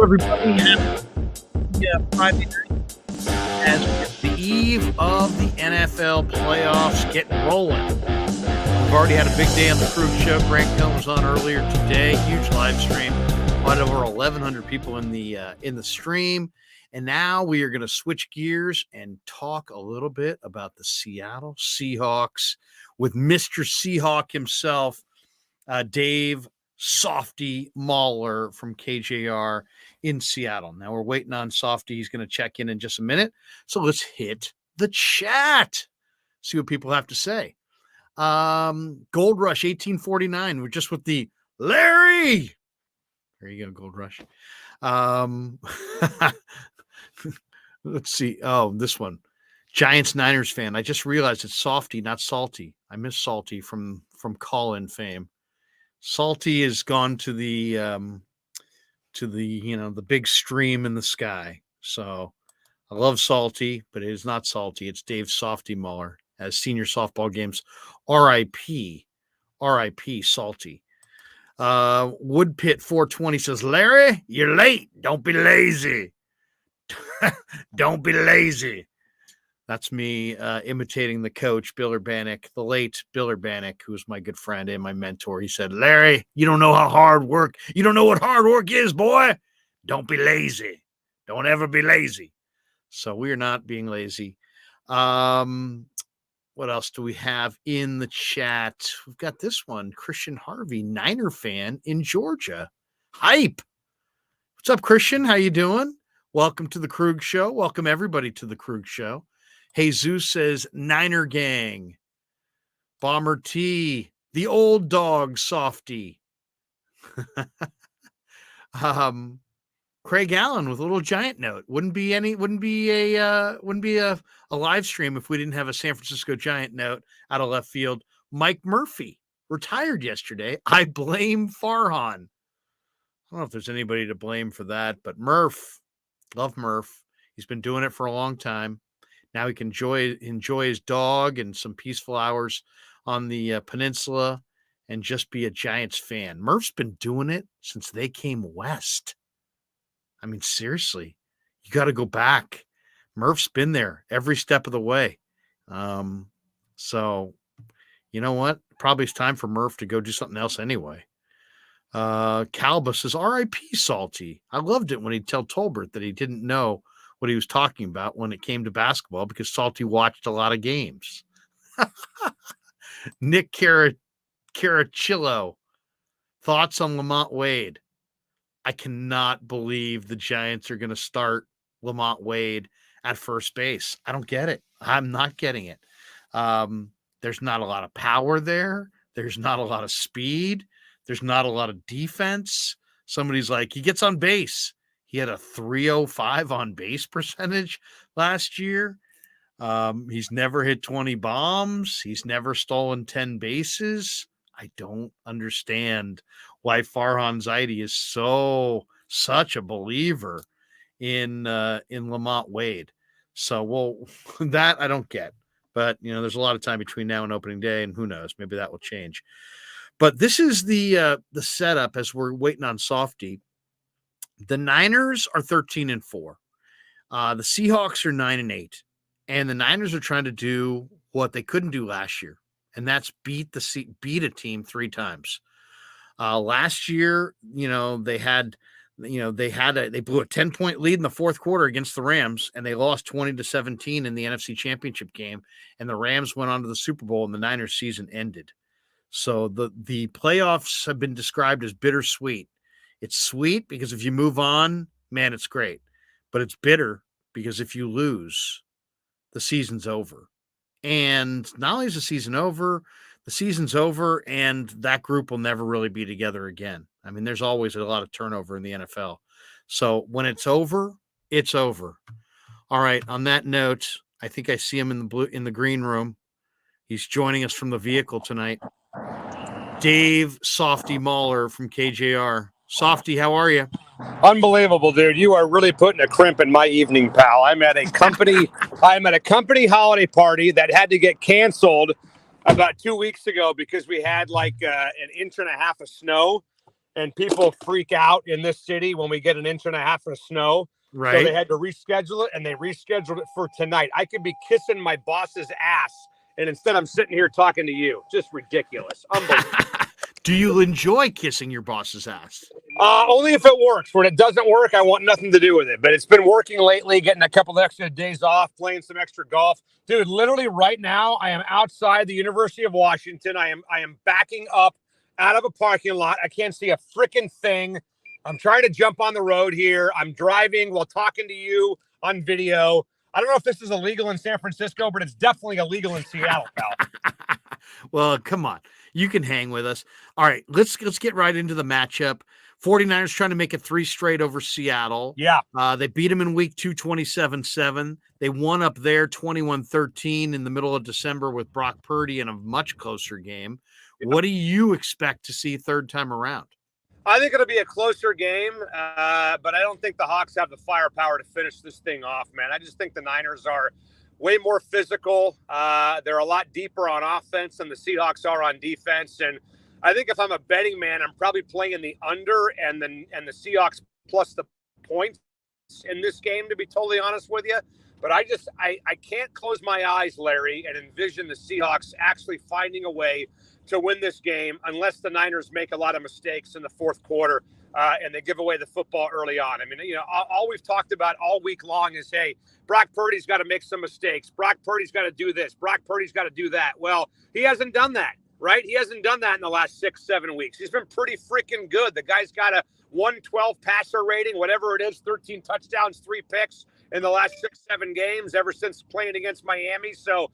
everybody. Happy Friday night as we get the eve of the NFL playoffs getting rolling. We've already had a big day on the Krueg show. Grant Cohn was on earlier today. Huge live stream. Quite over 1,100 people in the stream. And now we are going to switch gears and talk a little bit about the Seattle Seahawks with Mr. Seahawk himself, Dave Softy Mahler from KJR in Seattle. Now we're waiting on Softy. He's going to check in just a minute. So let's hit the chat. See what people have to say. Gold Rush 1849. We're just with the Larry. There you go, Gold Rush. Let's see. Oh, this one. Giants Niners fan. I just realized it's Softy, not Salty. I miss Salty from call-in fame. Salty has gone to the the big stream in the sky. So I love Salty, but it is not Salty. It's Dave Softy Mahler as senior softball games. R.I.P. Salty. Woodpit 420 says, Larry, you're late. Don't be lazy. Don't be lazy. That's me imitating the coach, Bill Urbanek, the late Bill Urbanek, who's my good friend and my mentor. He said, Larry, you don't know how hard work. You don't know what hard work is, boy. Don't be lazy. Don't ever be lazy. So we are not being lazy. What else do we have in the chat? We've got this one, Christian Harvey, Niner fan in Georgia. Hype. What's up, Christian? How you doing? Welcome to the Krueg Show. Welcome everybody to the Krueg Show. Jesus says, Niner gang. Bomber T, the old dog Softy. Craig Allen with a little giant note. Wouldn't be a live stream if we didn't have a San Francisco Giant note out of left field. Mike Murphy retired yesterday. I blame Farhan. I don't know if there's anybody to blame for that, but Murph, love Murph. He's been doing it for a long time. Now he can enjoy his dog and some peaceful hours on the peninsula and just be a Giants fan. Murph's been doing it since they came west. I mean, seriously, you got to go back. Murph's been there every step of the way. So, you know what? Probably it's time for Murph to go do something else anyway. Calba says, R.I.P. Salty. I loved it when he'd tell Tolbert that he didn't know what he was talking about when it came to basketball because Salty watched a lot of games. Nick Carachillo, thoughts on Lamont Wade? I cannot believe the Giants are going to start Lamont Wade at first base. I don't get it. I'm not getting it. There's not a lot of power there. There's not a lot of speed. There's not a lot of defense. Somebody's like, he gets on base. He had a 305 on base percentage last year. He's never hit 20 bombs. He's never stolen 10 bases. I don't understand why Farhan Zaidi is such a believer in Lamont Wade. So, well, that I don't get. But, there's a lot of time between now and opening day, and who knows, maybe that will change. But this is the setup as we're waiting on Softy. The Niners are 13-4. The Seahawks are 9-8. And the Niners are trying to do what they couldn't do last year, and that's beat a team 3 times. Last year, they blew a 10-point lead in the fourth quarter against the Rams, and they lost 20-17 in the NFC Championship game. And the Rams went on to the Super Bowl, and the Niners season ended. So the playoffs have been described as bittersweet. It's sweet because if you move on, man, it's great. But it's bitter because if you lose, the season's over. And not only is the season's over, and that group will never really be together again. I mean, there's always a lot of turnover in the NFL. So when it's over, it's over. All right. On that note, I think I see him in the green room. He's joining us from the vehicle tonight. Dave Softy Mahler from KJR. Softy, how are you? Unbelievable, dude. You are really putting a crimp in my evening, pal. I'm at a company holiday party that had to get canceled about 2 weeks ago because we had like an inch and a half of snow. and people freak out in this city when we get an inch and a half of snow. Right. So they had to reschedule it, and they rescheduled it for tonight. I could be kissing my boss's ass, and instead I'm sitting here talking to you. Just ridiculous. Unbelievable. Do you enjoy kissing your boss's ass? Only if it works. When it doesn't work, I want nothing to do with it. But it's been working lately, getting a couple extra days off, playing some extra golf. Dude, literally right now, I am outside the University of Washington. I am backing up out of a parking lot. I can't see a freaking thing. I'm trying to jump on the road here. I'm driving while talking to you on video. I don't know if this is illegal in San Francisco, but it's definitely illegal in Seattle, pal. Well, come on. You can hang with us. All right, let's get right into the matchup. 49ers trying to make it 3 straight over Seattle. Yeah. They beat them in week 2, 27-7. They won up there 21-13 in the middle of December with Brock Purdy in a much closer game. Yeah. What do you expect to see third time around? I think it'll be a closer game, but I don't think the Hawks have the firepower to finish this thing off, man. I just think the Niners are way more physical. They're a lot deeper on offense than the Seahawks are on defense. And I think if I'm a betting man, I'm probably playing the under and the Seahawks plus the points in this game, to be totally honest with you. But I can't close my eyes, Larry, and envision the Seahawks actually finding a way to win this game unless the Niners make a lot of mistakes in the fourth quarter and they give away the football early on. I mean, all we've talked about all week long is, hey, Brock Purdy's got to make some mistakes. Brock Purdy's got to do this. Brock Purdy's got to do that. Well, he hasn't done that, right? He hasn't done that in the last 6-7 weeks. He's been pretty freaking good. The guy's got a 112 passer rating, whatever it is, 13 touchdowns, 3 picks in the last 6-7 games ever since playing against Miami. So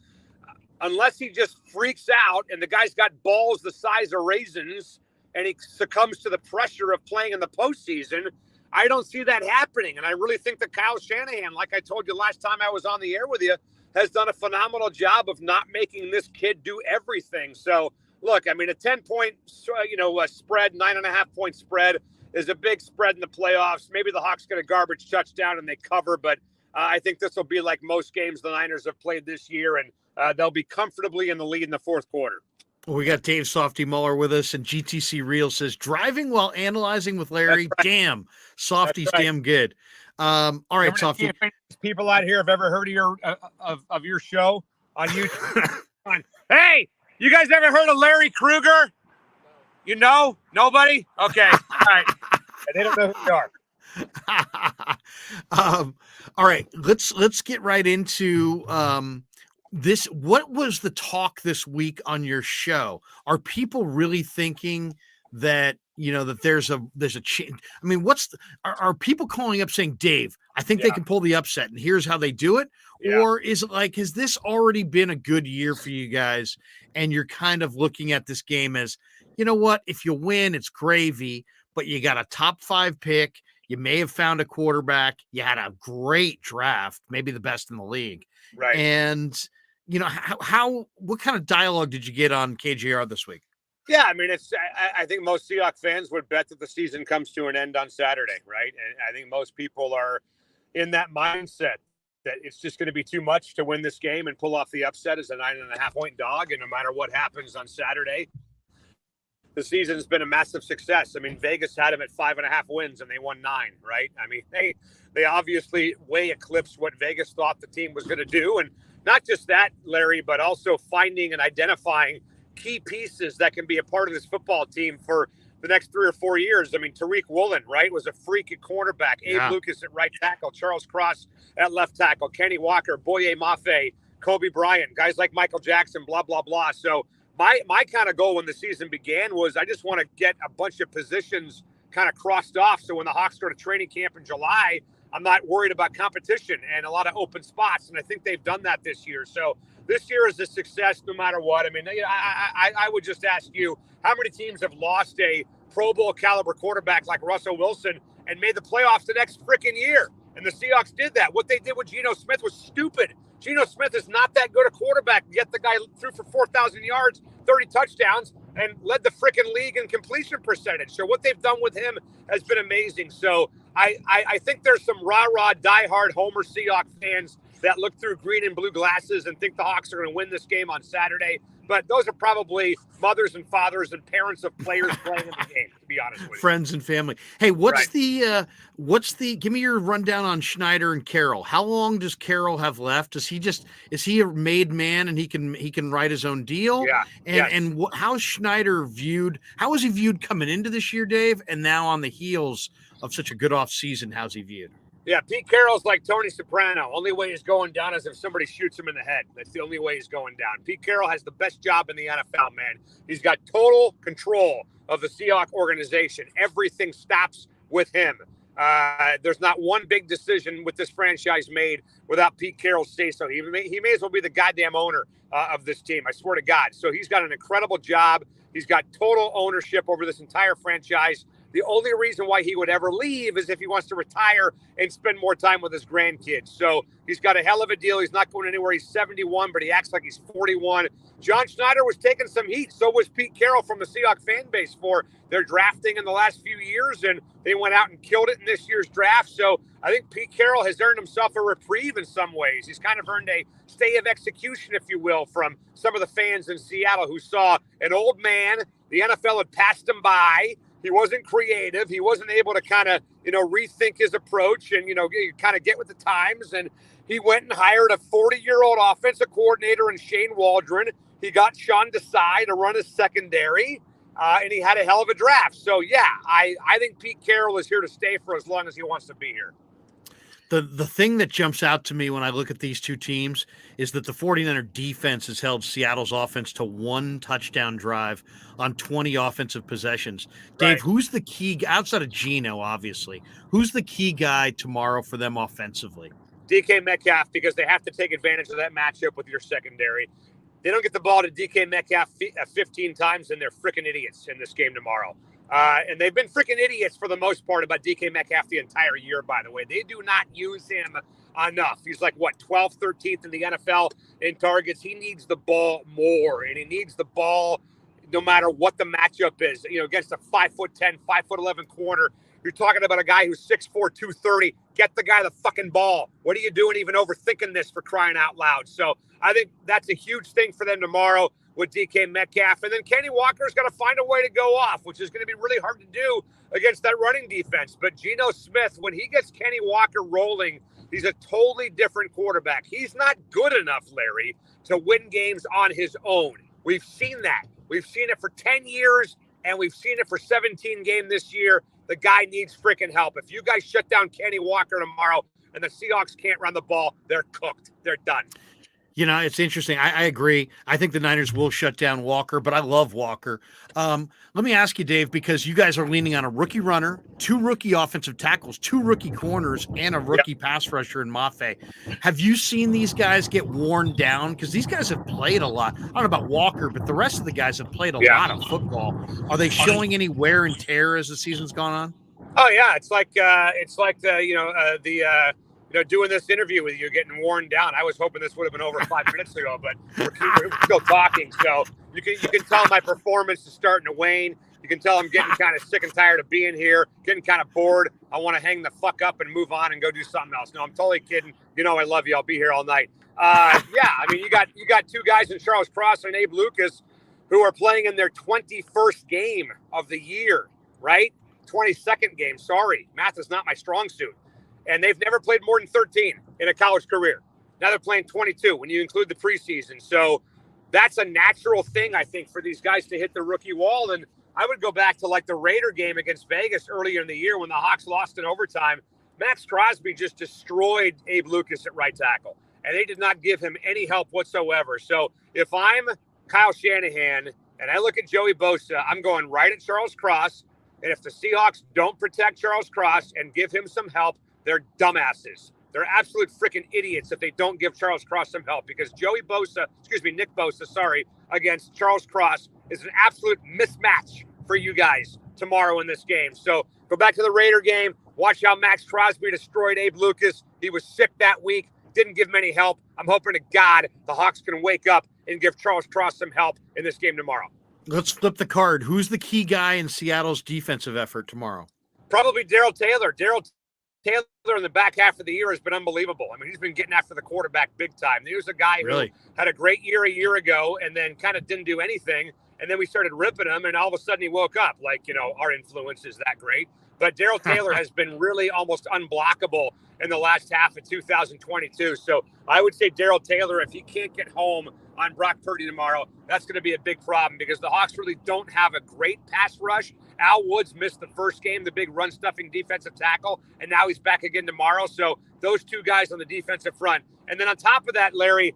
unless he just freaks out and the guy's got balls the size of raisins and he succumbs to the pressure of playing in the postseason, I don't see that happening. And I really think that Kyle Shanahan, like I told you last time I was on the air with you, has done a phenomenal job of not making this kid do everything. So, look, I mean, a 10-point, spread, 9.5-point spread is a big spread in the playoffs. Maybe the Hawks get a garbage touchdown and they cover, but I think this will be like most games the Niners have played this year, and they'll be comfortably in the lead in the fourth quarter. Well, we got Dave Softy Mahler with us, and GTC Real says, driving while analyzing with Larry. Right. Damn, Softy's right. Damn good. All right, Softy. People out here have ever heard of your show on YouTube? Hey, you guys ever heard of Larry Krueger? You know? Nobody? Okay. All right. They don't know who you are. All right, let's get right into this. What was the talk this week on your show? Are people really thinking that that there's a change? I mean, are people calling up saying, Dave, I think they can pull the upset and here's how they do it? Yeah. Or is it like, has this already been a good year for you guys and you're kind of looking at this game as, you know what, if you win, it's gravy, but you got a top 5 pick. You may have found a quarterback. You had a great draft, maybe the best in the league. Right. And, what kind of dialogue did you get on KJR this week? Yeah, I mean, I think most Seahawks fans would bet that the season comes to an end on Saturday, right? And I think most people are in that mindset that it's just going to be too much to win this game and pull off the upset as a 9.5-point dog. And no matter what happens on Saturday, the season's been a massive success. I mean, Vegas had them at 5.5 wins and they won 9, right? I mean, they obviously way eclipsed what Vegas thought the team was going to do. And not just that, Larry, but also finding and identifying key pieces that can be a part of this football team for the next 3 or 4 years. I mean, Tariq Woolen, right, was a freak at cornerback. Yeah. Abe Lucas at right tackle. Charles Cross at left tackle. Kenny Walker, Boye Mafe, Kobe Bryant, guys like Michael Jackson, blah, blah, blah. So my kind of goal when the season began was I just want to get a bunch of positions kind of crossed off. So when the Hawks go to training camp in July, I'm not worried about competition and a lot of open spots. And I think they've done that this year. So this year is a success no matter what. I mean, I would just ask you, how many teams have lost a Pro Bowl caliber quarterback like Russell Wilson and made the playoffs the next freaking year? And the Seahawks did that. What they did with Geno Smith was stupid. Geno Smith is not that good a quarterback, yet the guy threw for 4,000 yards, 30 touchdowns, and led the freaking league in completion percentage. So what they've done with him has been amazing. So I think there's some rah-rah, diehard Homer Seahawks fans that look through green and blue glasses and think the Hawks are going to win this game on Saturday. but those are probably mothers and fathers and parents of players playing in the game, to be honest with you. Friends and family. Hey, what's give me your rundown on Schneider and Carroll. How long does Carroll have left? Is he a made man and he can write his own deal? Yeah. And how's Schneider viewed? How was he viewed coming into this year, Dave? And now on the heels of such a good off season, how's he viewed? Yeah, Pete Carroll's like Tony Soprano. Only way he's going down is if somebody shoots him in the head. That's the only way he's going down. Pete Carroll has the best job in the NFL, man. He's got total control of the Seahawks organization. Everything stops with him. There's not one big decision with this franchise made without Pete Carroll's say-so. He may as well be the goddamn owner of this team. I swear to God. So he's got an incredible job. He's got total ownership over this entire franchise. The only reason why he would ever leave is if he wants to retire and spend more time with his grandkids. So he's got a hell of a deal. He's not going anywhere. He's 71, but he acts like he's 41. John Schneider was taking some heat. So was Pete Carroll from the Seahawks fan base for their drafting in the last few years, and they went out and killed it in this year's draft. So I think Pete Carroll has earned himself a reprieve in some ways. He's kind of earned a stay of execution, if you will, from some of the fans in Seattle who saw an old man. The NFL had passed him by. He wasn't creative. He wasn't able to kind of, rethink his approach and, kind of get with the times. And he went and hired a 40-year-old offensive coordinator in Shane Waldron. He got Sean Desai to run his secondary, and he had a hell of a draft. So, yeah, I think Pete Carroll is here to stay for as long as he wants to be here. The thing that jumps out to me when I look at these two teams is that the 49er defense has held Seattle's offense to one touchdown drive on 20 offensive possessions. Dave, Right. Who's the key, outside of Geno, obviously, who's the key guy tomorrow for them offensively? DK Metcalf, because they have to take advantage of that matchup with your secondary. They don't get the ball to DK Metcalf 15 times, and they're freaking idiots in this game tomorrow. And they've been freaking idiots for the most part about DK Metcalf the entire year, by the way. They do not use him enough. He's like, 12th, 13th in the NFL in targets. He needs the ball more, and he needs the ball no matter what the matchup is. Against a 5'10", 5'11" corner, you're talking about a guy who's 6'4", 230. Get the guy the fucking ball. What are you doing even overthinking this, for crying out loud? So I think that's a huge thing for them tomorrow with DK Metcalf. And then Kenny Walker's got to find a way to go off, which is going to be really hard to do against that running defense. But Geno Smith, when he gets Kenny Walker rolling, he's a totally different quarterback. He's not good enough, Larry, to win games on his own. We've seen that. We've seen it for 10 years, and we've seen it for 17 games this year. The guy needs freaking help. If you guys shut down Kenny Walker tomorrow and the Seahawks can't run the ball, they're cooked. They're done. It's interesting. I agree. I think the Niners will shut down Walker, but I love Walker. Let me ask you, Dave, because you guys are leaning on a rookie runner, 2 rookie offensive tackles, 2 rookie corners, and a rookie pass rusher in Mafe. Have you seen these guys get worn down? Because these guys have played a lot. I don't know about Walker, but the rest of the guys have played a lot of football. Are they showing any wear and tear as the season's gone on? Oh yeah, it's like doing this interview with you, getting worn down. I was hoping this would have been over 5 minutes ago, but we're still talking. So you can tell my performance is starting to wane. You can tell I'm getting kind of sick and tired of being here, getting kind of bored. I want to hang the fuck up and move on and go do something else. No, I'm totally kidding. I love you. I'll be here all night. You got 2 guys in Charles Cross and Abe Lucas who are playing in their 21st game of the year, right? 22nd game. Sorry, math is not my strong suit. And they've never played more than 13 in a college career. Now they're playing 22 when you include the preseason. So that's a natural thing, I think, for these guys to hit the rookie wall. And I would go back to like the Raider game against Vegas earlier in the year when the Hawks lost in overtime. Max Crosby just destroyed Abe Lucas at right tackle, and they did not give him any help whatsoever. So if I'm Kyle Shanahan and I look at Joey Bosa, I'm going right at Charles Cross. And if the Seahawks don't protect Charles Cross and give him some help, they're dumbasses. They're absolute freaking idiots if they don't give Charles Cross some help, because Nick Bosa, against Charles Cross is an absolute mismatch for you guys tomorrow in this game. So go back to the Raider game. Watch how Max Crosby destroyed Abe Lucas. He was sick that week. Didn't give him any help. I'm hoping to God the Hawks can wake up and give Charles Cross some help in this game tomorrow. Let's flip the card. Who's the key guy in Seattle's defensive effort tomorrow? Probably Darrell Taylor. Darrell Taylor in the back half of the year has been unbelievable. I mean, he's been getting after the quarterback big time. He was a guy who had a great year a year ago and then kind of didn't do anything. And then we started ripping him, and all of a sudden he woke up. Like, our influence is that great. But Darrell Taylor has been really almost unblockable in the last half of 2022. So I would say Darrell Taylor, if he can't get home on Brock Purdy tomorrow, that's going to be a big problem because the Hawks really don't have a great pass rush. Al Woods missed the first game, the big run-stuffing defensive tackle, and now he's back again tomorrow. So those two guys on the defensive front. And then on top of that, Larry,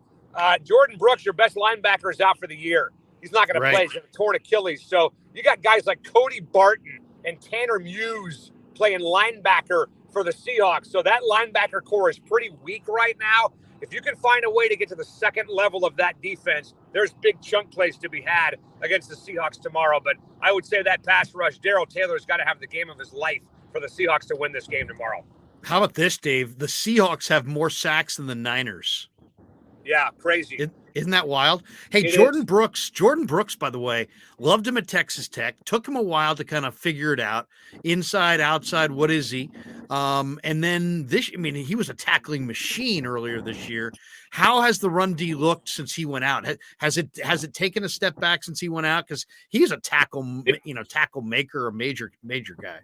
Jordan Brooks, your best linebacker, is out for the year. He's not going to play. He's got a torn Achilles. So you got guys like Cody Barton and Tanner Muse playing linebacker for the Seahawks. So that linebacker core is pretty weak right now. If you can find a way to get to the second level of that defense, there's big chunk plays to be had against the Seahawks tomorrow. But I would say that pass rush, Darrell Taylor's got to have the game of his life for the Seahawks to win this game tomorrow. How about this, Dave? The Seahawks have more sacks than the Niners. Yeah, crazy. Isn't that wild? Hey, Jordan Brooks, by the way, loved him at Texas Tech. Took him a while to kind of figure it out. Inside, outside, what is he? And then he was a tackling machine earlier this year. How has the run D looked since he went out? Has it taken a step back since he went out? Because he's a tackle maker, a major guy.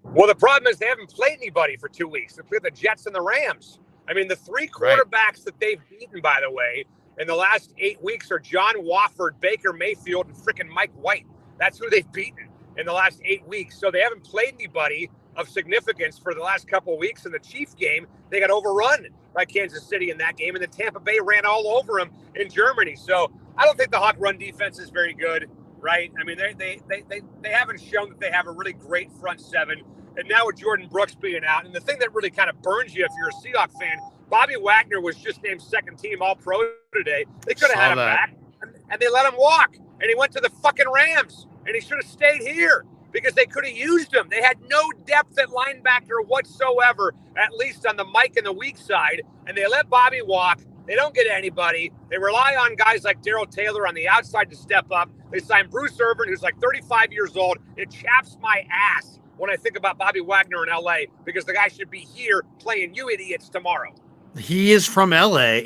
Well, the problem is they haven't played anybody for 2 weeks. They played the Jets and the Rams. I mean, the three quarterbacks that they've beaten, by the way, in the last 8 weeks are John Wofford, Baker Mayfield, and freaking Mike White. That's who they've beaten in the last 8 weeks. So they haven't played anybody of significance for the last couple of weeks. In the Chiefs game, they got overrun by Kansas City in that game, and the Tampa Bay ran all over them in Germany. So I don't think the Hawk run defense is very good, right? I mean, they haven't shown that they have a really great front seven. And now with Jordan Brooks being out, and the thing that really kind of burns you if you're a Seahawks fan, Bobby Wagner was just named second team All-Pro today. They could have had him back, and they let him walk. And he went to the fucking Rams, and he should have stayed here because they could have used him. They had no depth at linebacker whatsoever, at least on the Mike and the weak side, and they let Bobby walk. They don't get anybody. They rely on guys like Darrell Taylor on the outside to step up. They signed Bruce Irvin, who's like 35 years old. It chaps my ass when I think about Bobby Wagner in L.A. because the guy should be here playing you idiots tomorrow. He is from L.A.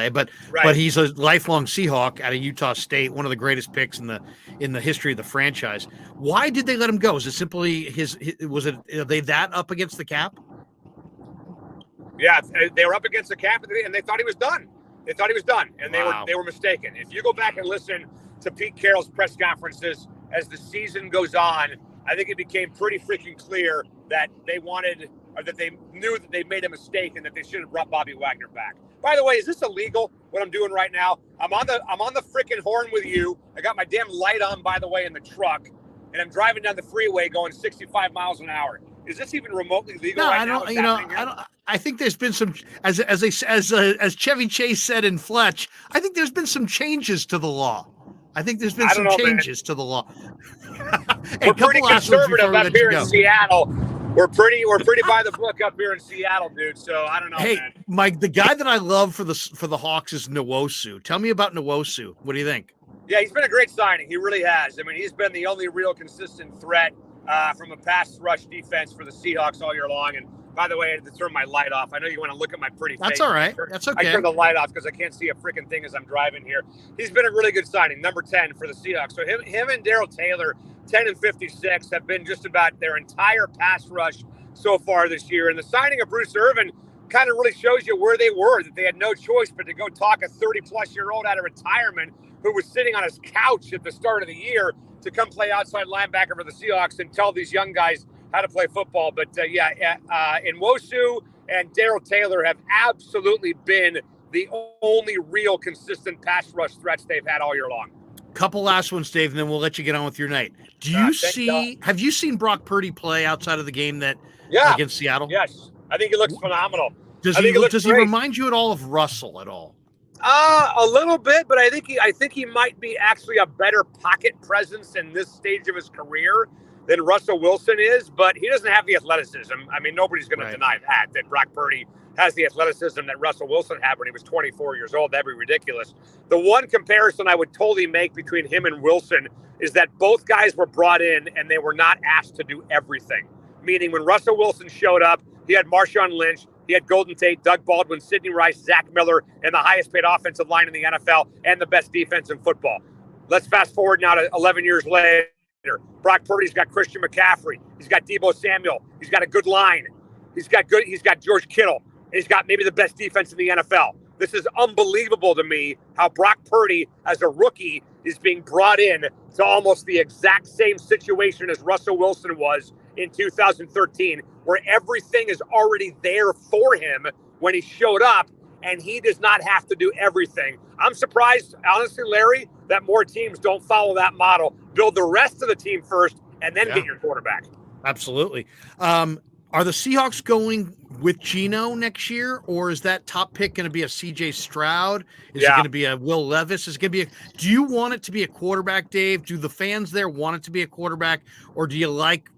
But he's a lifelong Seahawk out of Utah State, one of the greatest picks in the history of the franchise. Why did they let him go? Is it simply are they that up against the cap? Yeah, they were up against the cap, and they thought he was done. And they were mistaken. If you go back and listen to Pete Carroll's press conferences as the season goes on, I think it became pretty freaking clear that they wanted, or that they knew that they made a mistake and that they should have brought Bobby Wagner back. By the way, is this illegal, what I'm doing right now? I'm on the freaking horn with you. I got my damn light on, by the way, in the truck, and I'm driving down the freeway going 65 miles an hour. Is this even remotely legal right now? I think there's been some, as Chevy Chase said in Fletch, I think there's been some changes to the law. To the law. We're pretty conservative up here in Seattle. We're pretty by the book up here in Seattle, dude. So I don't know. Hey, man. Mike, the guy that I love for the Hawks is Nwosu. Tell me about Nwosu. What do you think? Yeah, he's been a great signing. He really has. I mean, he's been the only real consistent threat from a pass rush defense for the Seahawks all year long. And by the way, I had to turn my light off. I know you want to look at my pretty face. That's all right. That's okay. I turned the light off because I can't see a freaking thing as I'm driving here. He's been a really good signing, number 10 for the Seahawks. So him and Darrell Taylor, 10 and 56, have been just about their entire pass rush so far this year. And the signing of Bruce Irvin kind of really shows you where they were, that they had no choice but to go talk a 30-plus-year-old out of retirement who was sitting on his couch at the start of the year to come play outside linebacker for the Seahawks and tell these young guys how to play football. But Nwosu and Darrell Taylor have absolutely been the only real consistent pass rush threats they've had all year long. Couple last ones, Dave, and then we'll let you get on with your night. Have you seen Brock Purdy play outside of the game against Seattle? Yes. I think he looks phenomenal. Does he remind you at all of Russell at all? A little bit, but I think he might be actually a better pocket presence in this stage of his career than Russell Wilson is, but he doesn't have the athleticism. I mean, nobody's going to deny that Brock Purdy has the athleticism that Russell Wilson had when he was 24 years old. That'd be ridiculous. The one comparison I would totally make between him and Wilson is that both guys were brought in and they were not asked to do everything. meaning when Russell Wilson showed up, he had Marshawn Lynch, he had Golden Tate, Doug Baldwin, Sidney Rice, Zach Miller, and the highest paid offensive line in the NFL and the best defense in football. Let's fast forward now to 11 years later. Brock Purdy's got Christian McCaffrey. He's got Deebo Samuel. He's got a good line. He's got George Kittle. He's got maybe the best defense in the NFL. This is unbelievable to me how Brock Purdy, as a rookie, is being brought in to almost the exact same situation as Russell Wilson was in 2013, where everything is already there for him when he showed up, and he does not have to do everything. I'm surprised, honestly, Larry, that more teams don't follow that model. Build the rest of the team first, and then get your quarterback. Absolutely. Are the Seahawks going with Geno next year, or is that top pick going to be a C.J. Stroud? Is it going to be a Will Levis? Is it going to be do you want it to be a quarterback, Dave? Do the fans there want it to be a quarterback, or do you like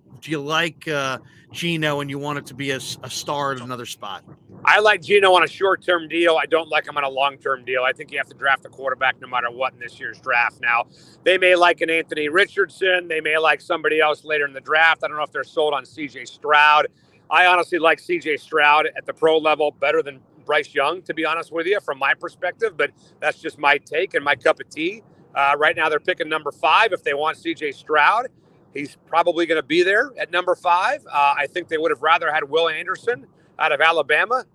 Geno and you want it to be a star at another spot? I like Geno on a short-term deal. I don't like him on a long-term deal. I think you have to draft a quarterback no matter what in this year's draft. Now, they may like an Anthony Richardson. They may like somebody else later in the draft. I don't know if they're sold on C.J. Stroud. I honestly like C.J. Stroud at the pro level better than Bryce Young, to be honest with you, from my perspective. But that's just my take and my cup of tea. Right now, they're picking number 5 if they want C.J. Stroud. He's probably going to be there at number 5. I think they would have rather had Will Anderson out of Alabama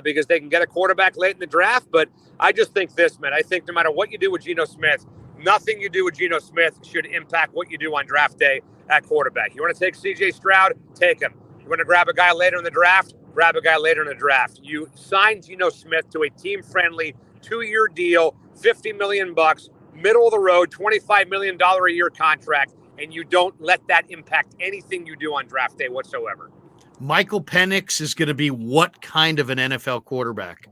because they can get a quarterback late in the draft. But I just think this, man, I think no matter what you do with Geno Smith, nothing you do with Geno Smith should impact what you do on draft day at quarterback. You want to take C.J. Stroud, take him. You want to grab a guy later in the draft, grab a guy later in the draft. You sign Geno Smith to a team-friendly 2-year deal, $50 million, middle of the road, $25 million a year contract, and you don't let that impact anything you do on draft day whatsoever. Michael Penix is going to be what kind of an NFL quarterback?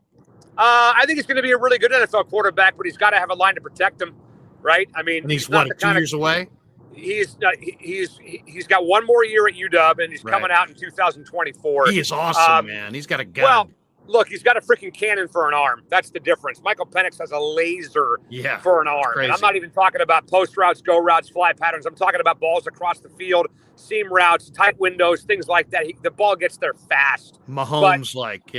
I think he's going to be a really good NFL quarterback, but he's got to have a line to protect him, right? I mean, and he's what, 2 years away? He's got one more year at UW, and he's coming out in 2024. He is awesome, man. He's got a gun. Well, look, he's got a freaking cannon for an arm. That's the difference. Michael Penix has a laser for an arm. And I'm not even talking about post routes, go routes, fly patterns. I'm talking about balls across the field, seam routes, tight windows, things like that. The ball gets there fast. Mahomes-like,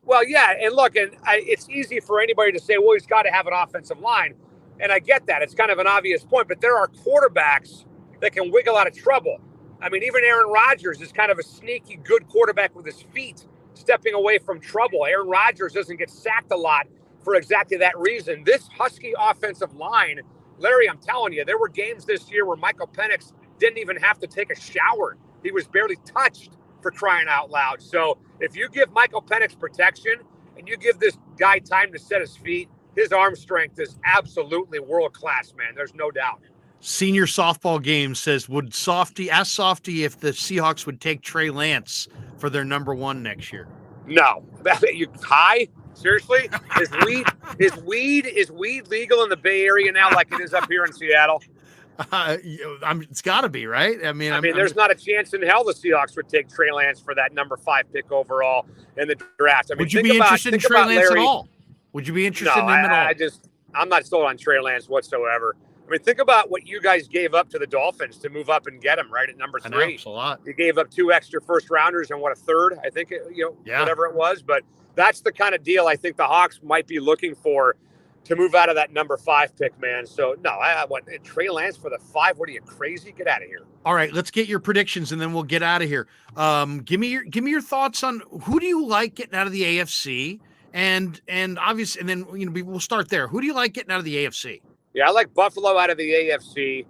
Well, yeah, and look, it's easy for anybody to say, well, he's got to have an offensive line. And I get that. It's kind of an obvious point, but there are quarterbacks that can wiggle out of trouble. I mean, even Aaron Rodgers is kind of a sneaky good quarterback with his feet, stepping away from trouble. Aaron Rodgers doesn't get sacked a lot for exactly that reason. This Husky offensive line, Larry, I'm telling you, there were games this year where Michael Penix didn't even have to take a shower. He was barely touched, for crying out loud. So if you give Michael Penix protection and you give this guy time to set his feet, his arm strength is absolutely world-class, man. There's no doubt. Senior softball game says, ask Softy if the Seahawks would take Trey Lance for their number 1 next year. No. You high? Seriously? Is weed legal in the Bay Area now like it is up here in Seattle? It's got to be, right? I mean, there's not a chance in hell the Seahawks would take Trey Lance for that number 5 pick overall in the draft. I mean, would you be interested in Trey Lance at all? Would you be interested in him at all? I'm not sold on Trey Lance whatsoever. I mean, think about what you guys gave up to the Dolphins to move up and get him right at number 3. I know, it's a lot. You gave up 2 extra first rounders and a third, I think, whatever it was. But that's the kind of deal I think the Hawks might be looking for to move out of that number 5 pick, man. So no, I want Trey Lance for the 5. What are you, crazy? Get out of here. All right, let's get your predictions and then we'll get out of here. Give me your thoughts on who do you like getting out of the AFC, and obviously, and then we'll start there. Who do you like getting out of the AFC? Yeah, I like Buffalo out of the AFC.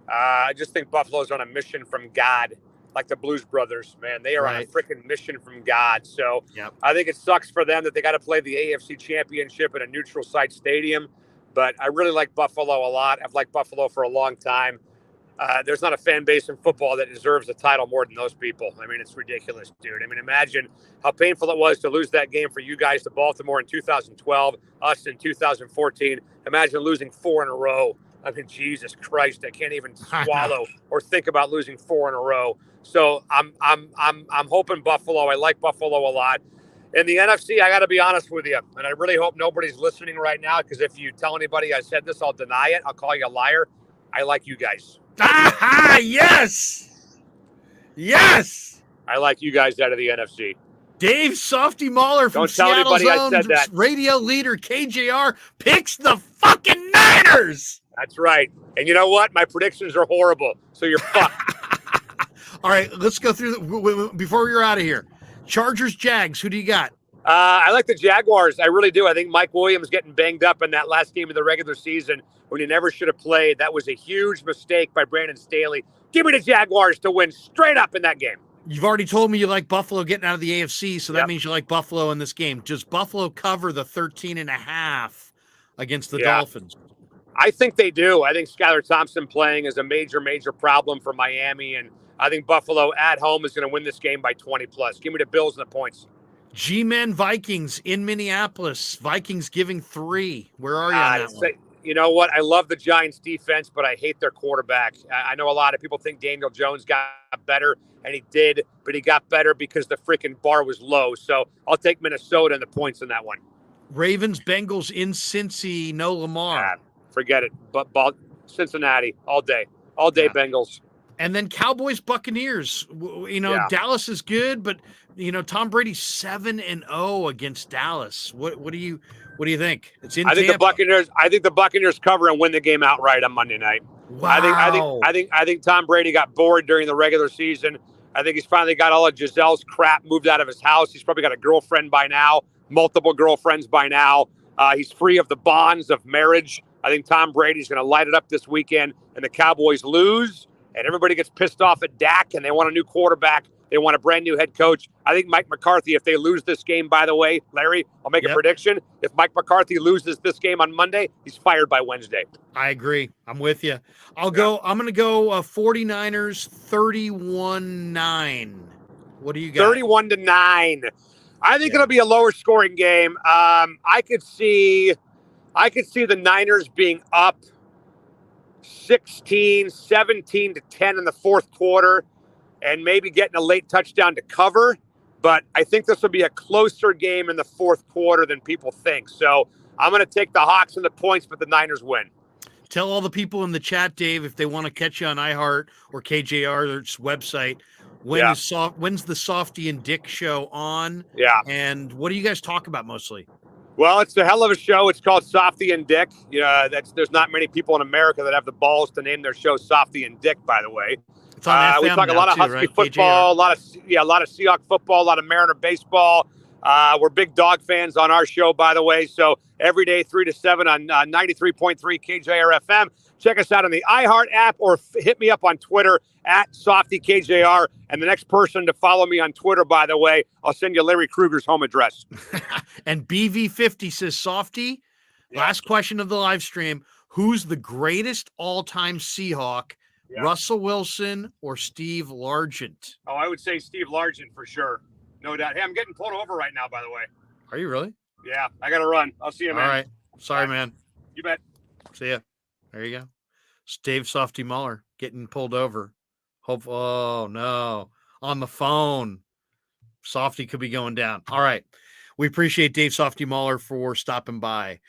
I just think Buffalo's on a mission from God, like the Blues Brothers, man. They are on a freaking mission from God. So I think it sucks for them that they got to play the AFC Championship at a neutral site stadium. But I really like Buffalo a lot. I've liked Buffalo for a long time. There's not a fan base in football that deserves a title more than those people. I mean, it's ridiculous, dude. I mean, imagine how painful it was to lose that game for you guys to Baltimore in 2012, us in 2014. Imagine losing 4 in a row. I mean, Jesus Christ, I can't even swallow or think about losing 4 in a row. So I'm hoping Buffalo. I like Buffalo a lot. In the NFC, I got to be honest with you, and I really hope nobody's listening right now, because if you tell anybody I said this, I'll deny it. I'll call you a liar. I like you guys. Yes. I like you guys out of the NFC. Dave Softy Mahler from Seattle's own radio leader KJR picks the fucking Niners. That's right. And you know what? My predictions are horrible, so you're fucked. All right, let's go through before we're out of here. Chargers, Jags, who do you got? I like the Jaguars. I really do. I think Mike Williams getting banged up in that last game of the regular season when he never should have played. That was a huge mistake by Brandon Staley. Give me the Jaguars to win straight up in that game. You've already told me you like Buffalo getting out of the AFC, so that means you like Buffalo in this game. Does Buffalo cover the 13.5 against the Dolphins? I think they do. I think Skylar Thompson playing is a major, major problem for Miami, and I think Buffalo at home is going to win this game by 20+. Give me the Bills and the points. G-Men Vikings in Minneapolis. Vikings giving 3. Where are you on that one? You know what? I love the Giants defense, but I hate their quarterback. I know a lot of people think Daniel Jones got better, and he did, but he got better because the freaking bar was low. So I'll take Minnesota and the points in that one. Ravens Bengals in Cincy, no Lamar. Forget it. But Cincinnati all day. All day Bengals. And then Cowboys Buccaneers. Dallas is good, but Tom Brady's 7-0 against Dallas. What do you think? It's in Tampa. I think the Buccaneers cover and win the game outright on Monday night. Wow. I think Tom Brady got bored during the regular season. I think he's finally got all of Giselle's crap moved out of his house. He's probably got a girlfriend by now, multiple girlfriends by now. He's free of the bonds of marriage. I think Tom Brady's going to light it up this weekend, and the Cowboys lose, and everybody gets pissed off at Dak, and they want a new quarterback. They want a brand new head coach. I think Mike McCarthy, if they lose this game, by the way, Larry, I'll make a prediction. If Mike McCarthy loses this game on Monday, he's fired by Wednesday. I agree. I'm with you. I'm going to go 49ers 31-9. What do you got? 31-9. I think it'll be a lower scoring game. I could see the Niners being up 16, 17-10 in the fourth quarter and maybe getting a late touchdown to cover. But I think this will be a closer game in the fourth quarter than people think. So I'm going to take the Hawks and the points, but the Niners win. Tell all the people in the chat, Dave, if they want to catch you on iHeart or KJR's website, when's the Softy and Dick show on? Yeah. And what do you guys talk about mostly? Well, it's a hell of a show. It's called Softy and Dick. There's not many people in America that have the balls to name their show Softy and Dick, by the way. It's on FM we talk a lot of Husky football, a lot of Seahawks football, a lot of Mariner baseball. We're big dog fans on our show, by the way. So every day, 3 to 7 on 93.3 KJR FM. Check us out on the iHeart app or hit me up on Twitter at SoftyKJR. And the next person to follow me on Twitter, by the way, I'll send you Larry Krueger's home address. And BV50 says, Softy, last question of the live stream. Who's the greatest all-time Seahawk, Russell Wilson or Steve Largent? Oh, I would say Steve Largent for sure. No doubt. Hey, I'm getting pulled over right now, by the way. Are you really? Yeah, I got to run. I'll see you, man. All right. Sorry, man. You bet. See ya. There you go. It's Dave Softy Mahler getting pulled over. Oh, no. On the phone. Softy could be going down. All right. We appreciate Dave Softy Mahler for stopping by.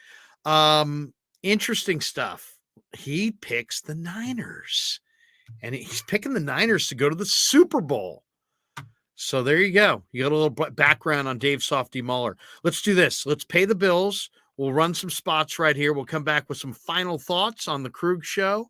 Interesting stuff. He picks the Niners. And he's picking the Niners to go to the Super Bowl. So there you go. You got a little background on Dave Softy Mahler. Let's do this. Let's pay the bills. We'll run some spots right here. We'll come back with some final thoughts on the Krueg Show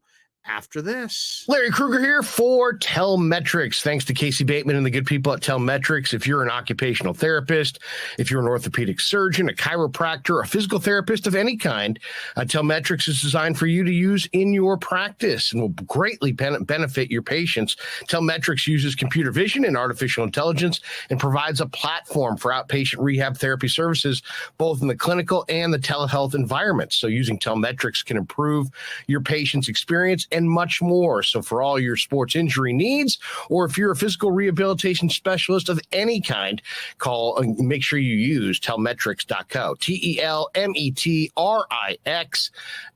after this. Larry Krueger here for Telmetrics. Thanks to Casey Bateman and the good people at Telmetrics. If you're an occupational therapist, if you're an orthopedic surgeon, a chiropractor, a physical therapist of any kind, Telmetrics is designed for you to use in your practice and will greatly benefit your patients. Telmetrics uses computer vision and artificial intelligence and provides a platform for outpatient rehab therapy services, both in the clinical and the telehealth environments. So using Telmetrics can improve your patient's experience and much more. So for all your sports injury needs, or if you're a physical rehabilitation specialist of any kind, call and make sure you use telmetrics.co,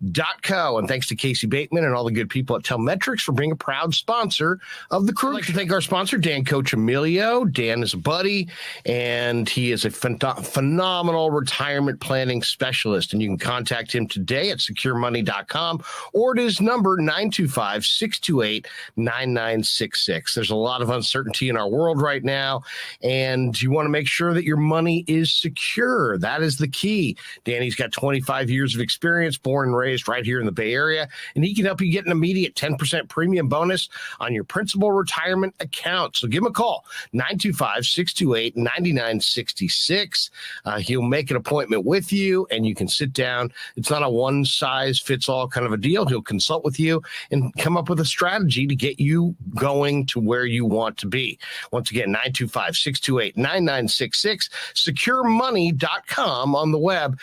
TELMETRIX.co. And thanks to Casey Bateman and all the good people at Telmetrics for being a proud sponsor of the Krueg. I'd like to thank our sponsor, Dan Coach Emilio. Dan is a buddy, and he is a phenomenal retirement planning specialist. And you can contact him today at securemoney.com or at his number, 925-628-9966. There's a lot of uncertainty in our world right now, and you want to make sure that your money is secure. That is the key. Danny's got 25 years of experience, born and raised right here in the Bay Area, and he can help you get an immediate 10% premium bonus on your principal retirement account. So give him a call, 925-628-9966. He'll make an appointment with you, and you can sit down. It's not a one-size-fits-all kind of a deal. He'll consult with you and come up with a strategy to get you going to where you want to be. Once again, 925-628-9966, securemoney.com on the web.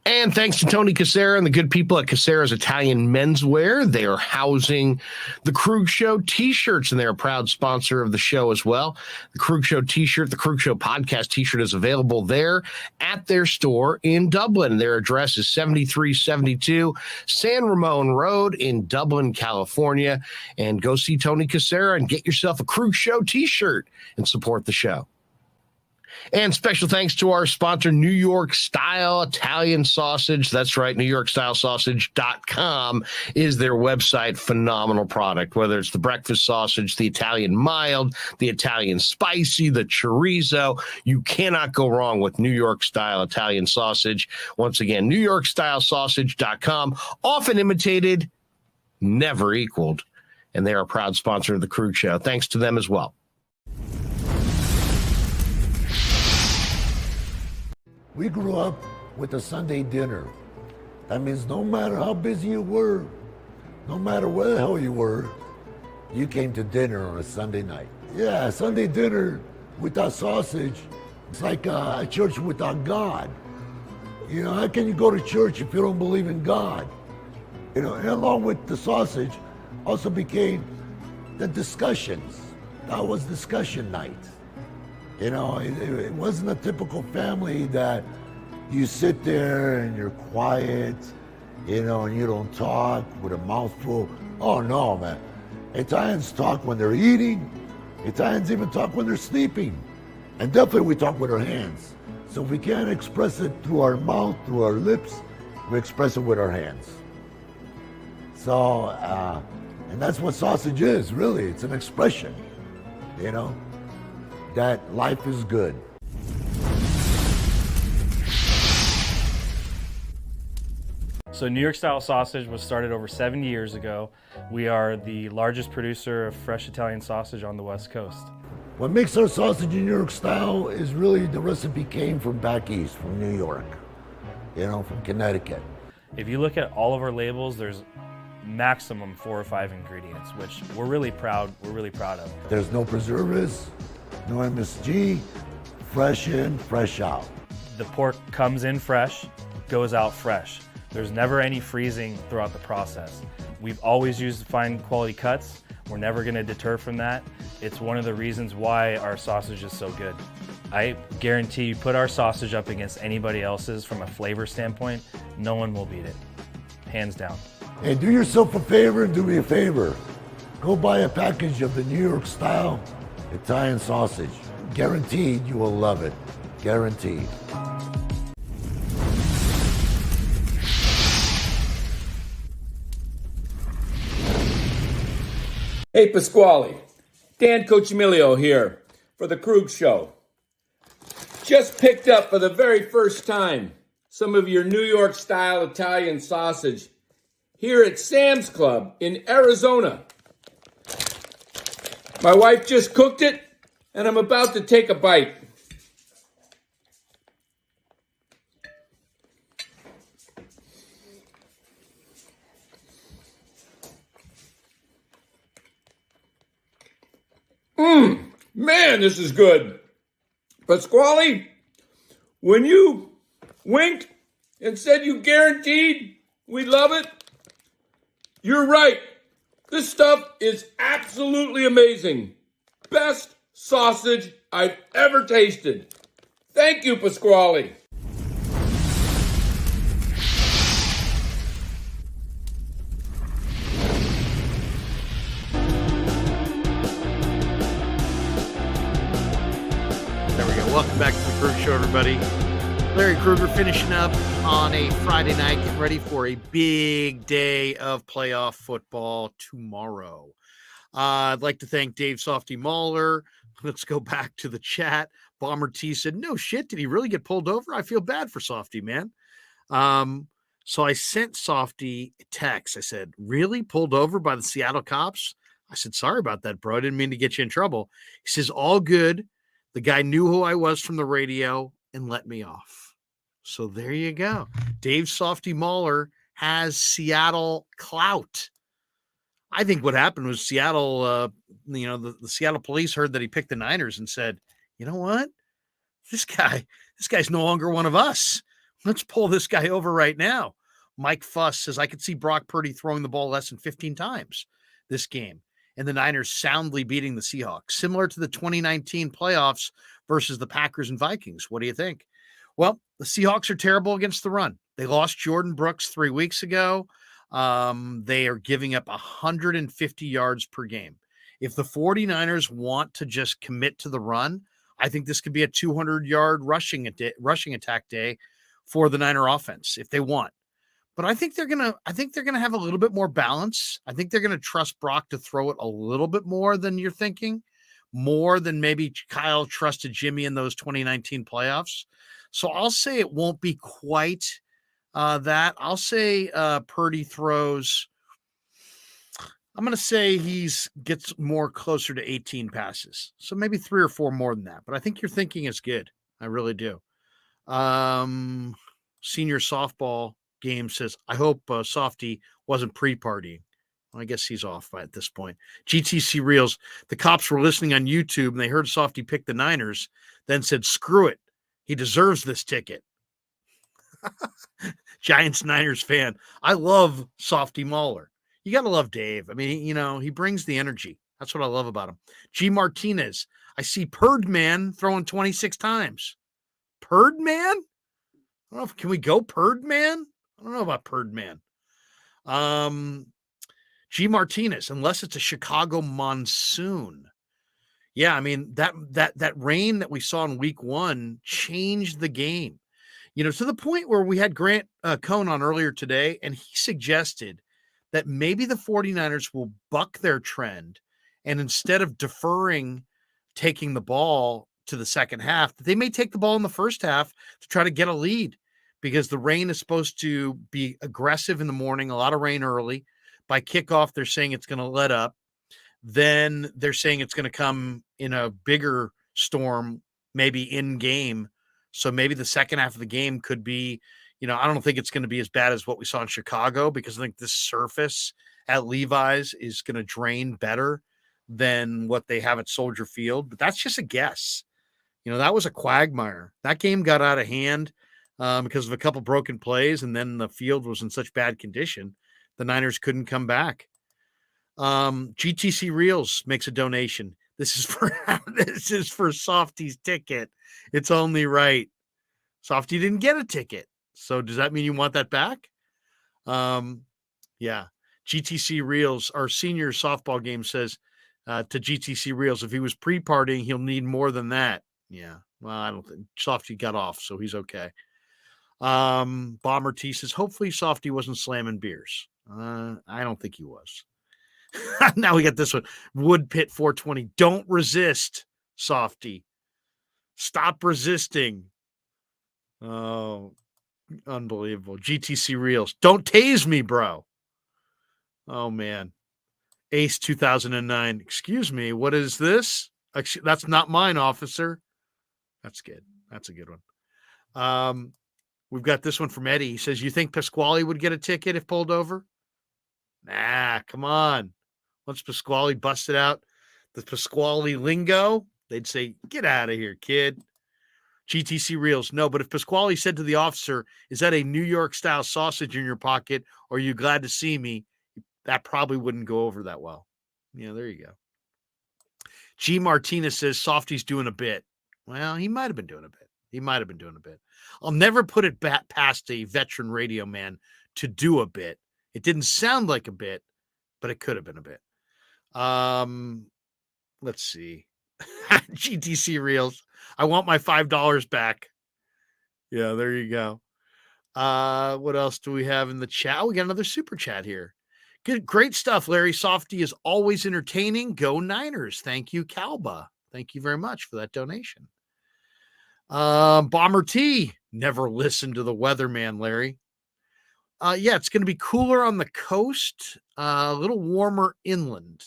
And thanks to Tony Cassera and the good people at Cassera's Italian Menswear. They are housing the Krueg Show t-shirts, and they're a proud sponsor of the show as well. The Krueg Show t-shirt, the Krueg Show podcast t-shirt is available there at their store in Dublin. Their address is 7372 San Ramon Road in Dublin, California. And go see Tony Cassera and get yourself a Krueg Show t-shirt and support the show. And special thanks to our sponsor, New York Style Italian Sausage. That's right, NewYorkStyleSausage.com is their website. Phenomenal product, whether it's the breakfast sausage, the Italian mild, the Italian spicy, the chorizo. You cannot go wrong with New York Style Italian Sausage. Once again, NewYorkStyleSausage.com, often imitated, never equaled. And they are a proud sponsor of the Krueg Show. Thanks to them as well. We grew up with a Sunday dinner. That means no matter how busy you were, no matter where the hell you were, you came to dinner on a Sunday night. Yeah, Sunday dinner without sausage, it's like a church without God. You know, how can you go to church if you don't believe in God? You know, and along with the sausage also became the discussions. That was discussion night. You know, it wasn't a typical family that you sit there and you're quiet, you know, and you don't talk with a mouthful. Oh, no, man. Italians talk when they're eating. Italians even talk when they're sleeping. And definitely we talk with our hands. So if we can't express it through our mouth, through our lips, we express it with our hands. So, and that's what sausage is, really. It's an expression, you know, that life is good. So New York Style Sausage was started over 70 years ago. We are the largest producer of fresh Italian sausage on the West Coast. What makes our sausage in New York style is really the recipe came from back east, from New York, you know, from Connecticut. If you look at all of our labels, there's maximum 4 or 5 ingredients, which we're really proud of. There's no preservatives, no MSG, fresh in, fresh out. The pork comes in fresh, goes out fresh. There's never any freezing throughout the process. We've always used fine quality cuts. We're never gonna deter from that. It's one of the reasons why our sausage is so good. I guarantee you put our sausage up against anybody else's from a flavor standpoint, no one will beat it, hands down. Hey, do yourself a favor and do me a favor. Go buy a package of the New York style Italian sausage. Guaranteed you will love it. Guaranteed. Hey Pasquale, Dan Cochimilio here for the Krueg Show. Just picked up for the very first time some of your New York style Italian sausage here at Sam's Club in Arizona. My wife just cooked it and I'm about to take a bite. Man, this is good. Pasquale, when you winked and said you guaranteed we love it, you're right. This stuff is absolutely amazing. Best sausage I've ever tasted. Thank you, Pasquale. Welcome back to the Krueg Show, everybody. Larry Krueger finishing up on a Friday night, getting ready for a big day of playoff football tomorrow. I'd like to thank Dave Softy Mahler. Let's go back to the chat. Bomber T said, no shit, did he really get pulled over? I feel bad for Softy, man. So I sent Softy a text. I said, really? Pulled over by the Seattle cops? I said, sorry about that, bro. I didn't mean to get you in trouble. He says, all good. The guy knew who I was from the radio and let me off. So there you go. Dave Softy Mahler has Seattle clout. I think what happened was Seattle, the Seattle police heard that he picked the Niners and said, you know what? This guy's no longer one of us. Let's pull this guy over right now. Mike Fuss says, I could see Brock Purdy throwing the ball less than 15 times this game, and the Niners soundly beating the Seahawks, similar to the 2019 playoffs versus the Packers and Vikings. What do you think? Well, the Seahawks are terrible against the run. They lost Jordan Brooks 3 weeks ago. They are giving up 150 yards per game. If the 49ers want to just commit to the run, I think this could be a 200-yard rushing attack day for the Niner offense if they want. But I think they're gonna have a little bit more balance. I think they're gonna trust Brock to throw it a little bit more than you're thinking, more than maybe Kyle trusted Jimmy in those 2019 playoffs. So I'll say it won't be quite that. I'll say Purdy throws. I'm going to say gets more closer to 18 passes. So maybe 3 or 4 more than that. But I think your thinking is good. I really do. Senior softball game says, I hope Softy wasn't pre-partying. Well, I guess he's off at this point. GTC Reels, the cops were listening on YouTube and they heard Softy pick the Niners, then said, screw it. He deserves this ticket. Giants Niners fan. I love Softy Mahler. You got to love Dave. I mean, he brings the energy. That's what I love about him. G. Martinez. I see Purdman throwing 26 times. Purdman? I don't know if can we go Purdman? I don't know about Purdman. G. Martinez, unless it's a Chicago monsoon. Yeah, I mean, that rain that we saw in week 1 changed the game. To the point where we had Grant Cohn on earlier today, and he suggested that maybe the 49ers will buck their trend, and instead of deferring taking the ball to the second half, they may take the ball in the first half to try to get a lead, because the rain is supposed to be aggressive in the morning, a lot of rain early. By kickoff, they're saying it's going to let up. Then they're saying it's going to come in a bigger storm, maybe in game. So maybe the second half of the game could be, I don't think it's going to be as bad as what we saw in Chicago, because I think this surface at Levi's is going to drain better than what they have at Soldier Field. But that's just a guess. That was a quagmire. That game got out of hand because of a couple broken plays, and then the field was in such bad condition, the Niners couldn't come back. GTC Reels makes a donation. This is for Softy's ticket. It's only right. Softy didn't get a ticket. So does that mean you want that back? Yeah. GTC Reels, our senior softball game says to GTC Reels, if he was pre-partying, he'll need more than that. Yeah. Well, I don't think Softy got off, so he's okay. Bomber T says, hopefully Softy wasn't slamming beers. I don't think he was. Now we got this one. Wood Pit 420. Don't resist, Softy. Stop resisting. Oh, unbelievable. GTC Reels. Don't tase me, bro. Oh, man. Ace 2009. Excuse me. What is this? That's not mine, officer. That's good. That's a good one. We've got this one from Eddie. He says, you think Pasquale would get a ticket if pulled over? Nah, come on. Once Pasquale busted out the Pasquale lingo, they'd say, get out of here, kid. GTC Reels. No, but if Pasquale said to the officer, is that a New York-style sausage in your pocket, or are you glad to see me? That probably wouldn't go over that well. Yeah, there you go. G. Martinez says Softy's doing a bit. Well, he might have been doing a bit. I'll never put it past a veteran radio man to do a bit. It didn't sound like a bit, but it could have been a bit. Let's see. GTC Reels. I want my $5 back. Yeah, there you go. What else do we have in the chat? We got another super chat here. Good, great stuff, Larry. Softy is always entertaining. Go Niners. Thank you, Calba. Thank you very much for that donation. Bomber T. Never listen to the weatherman, Larry. Yeah, it's going to be cooler on the coast, a little warmer inland.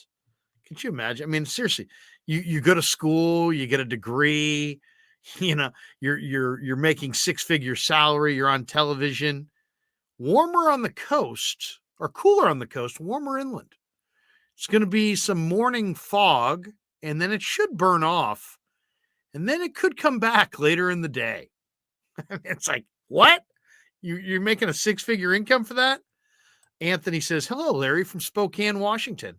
Could you imagine? I mean, seriously, you go to school, you get a degree, you're making 6-figure salary, you're on television. Warmer on the coast or cooler on the coast, warmer inland. It's going to be some morning fog, and then it should burn off, and then it could come back later in the day. It's like, what? You're making a 6-figure income for that? Anthony says, hello, Larry from Spokane, Washington.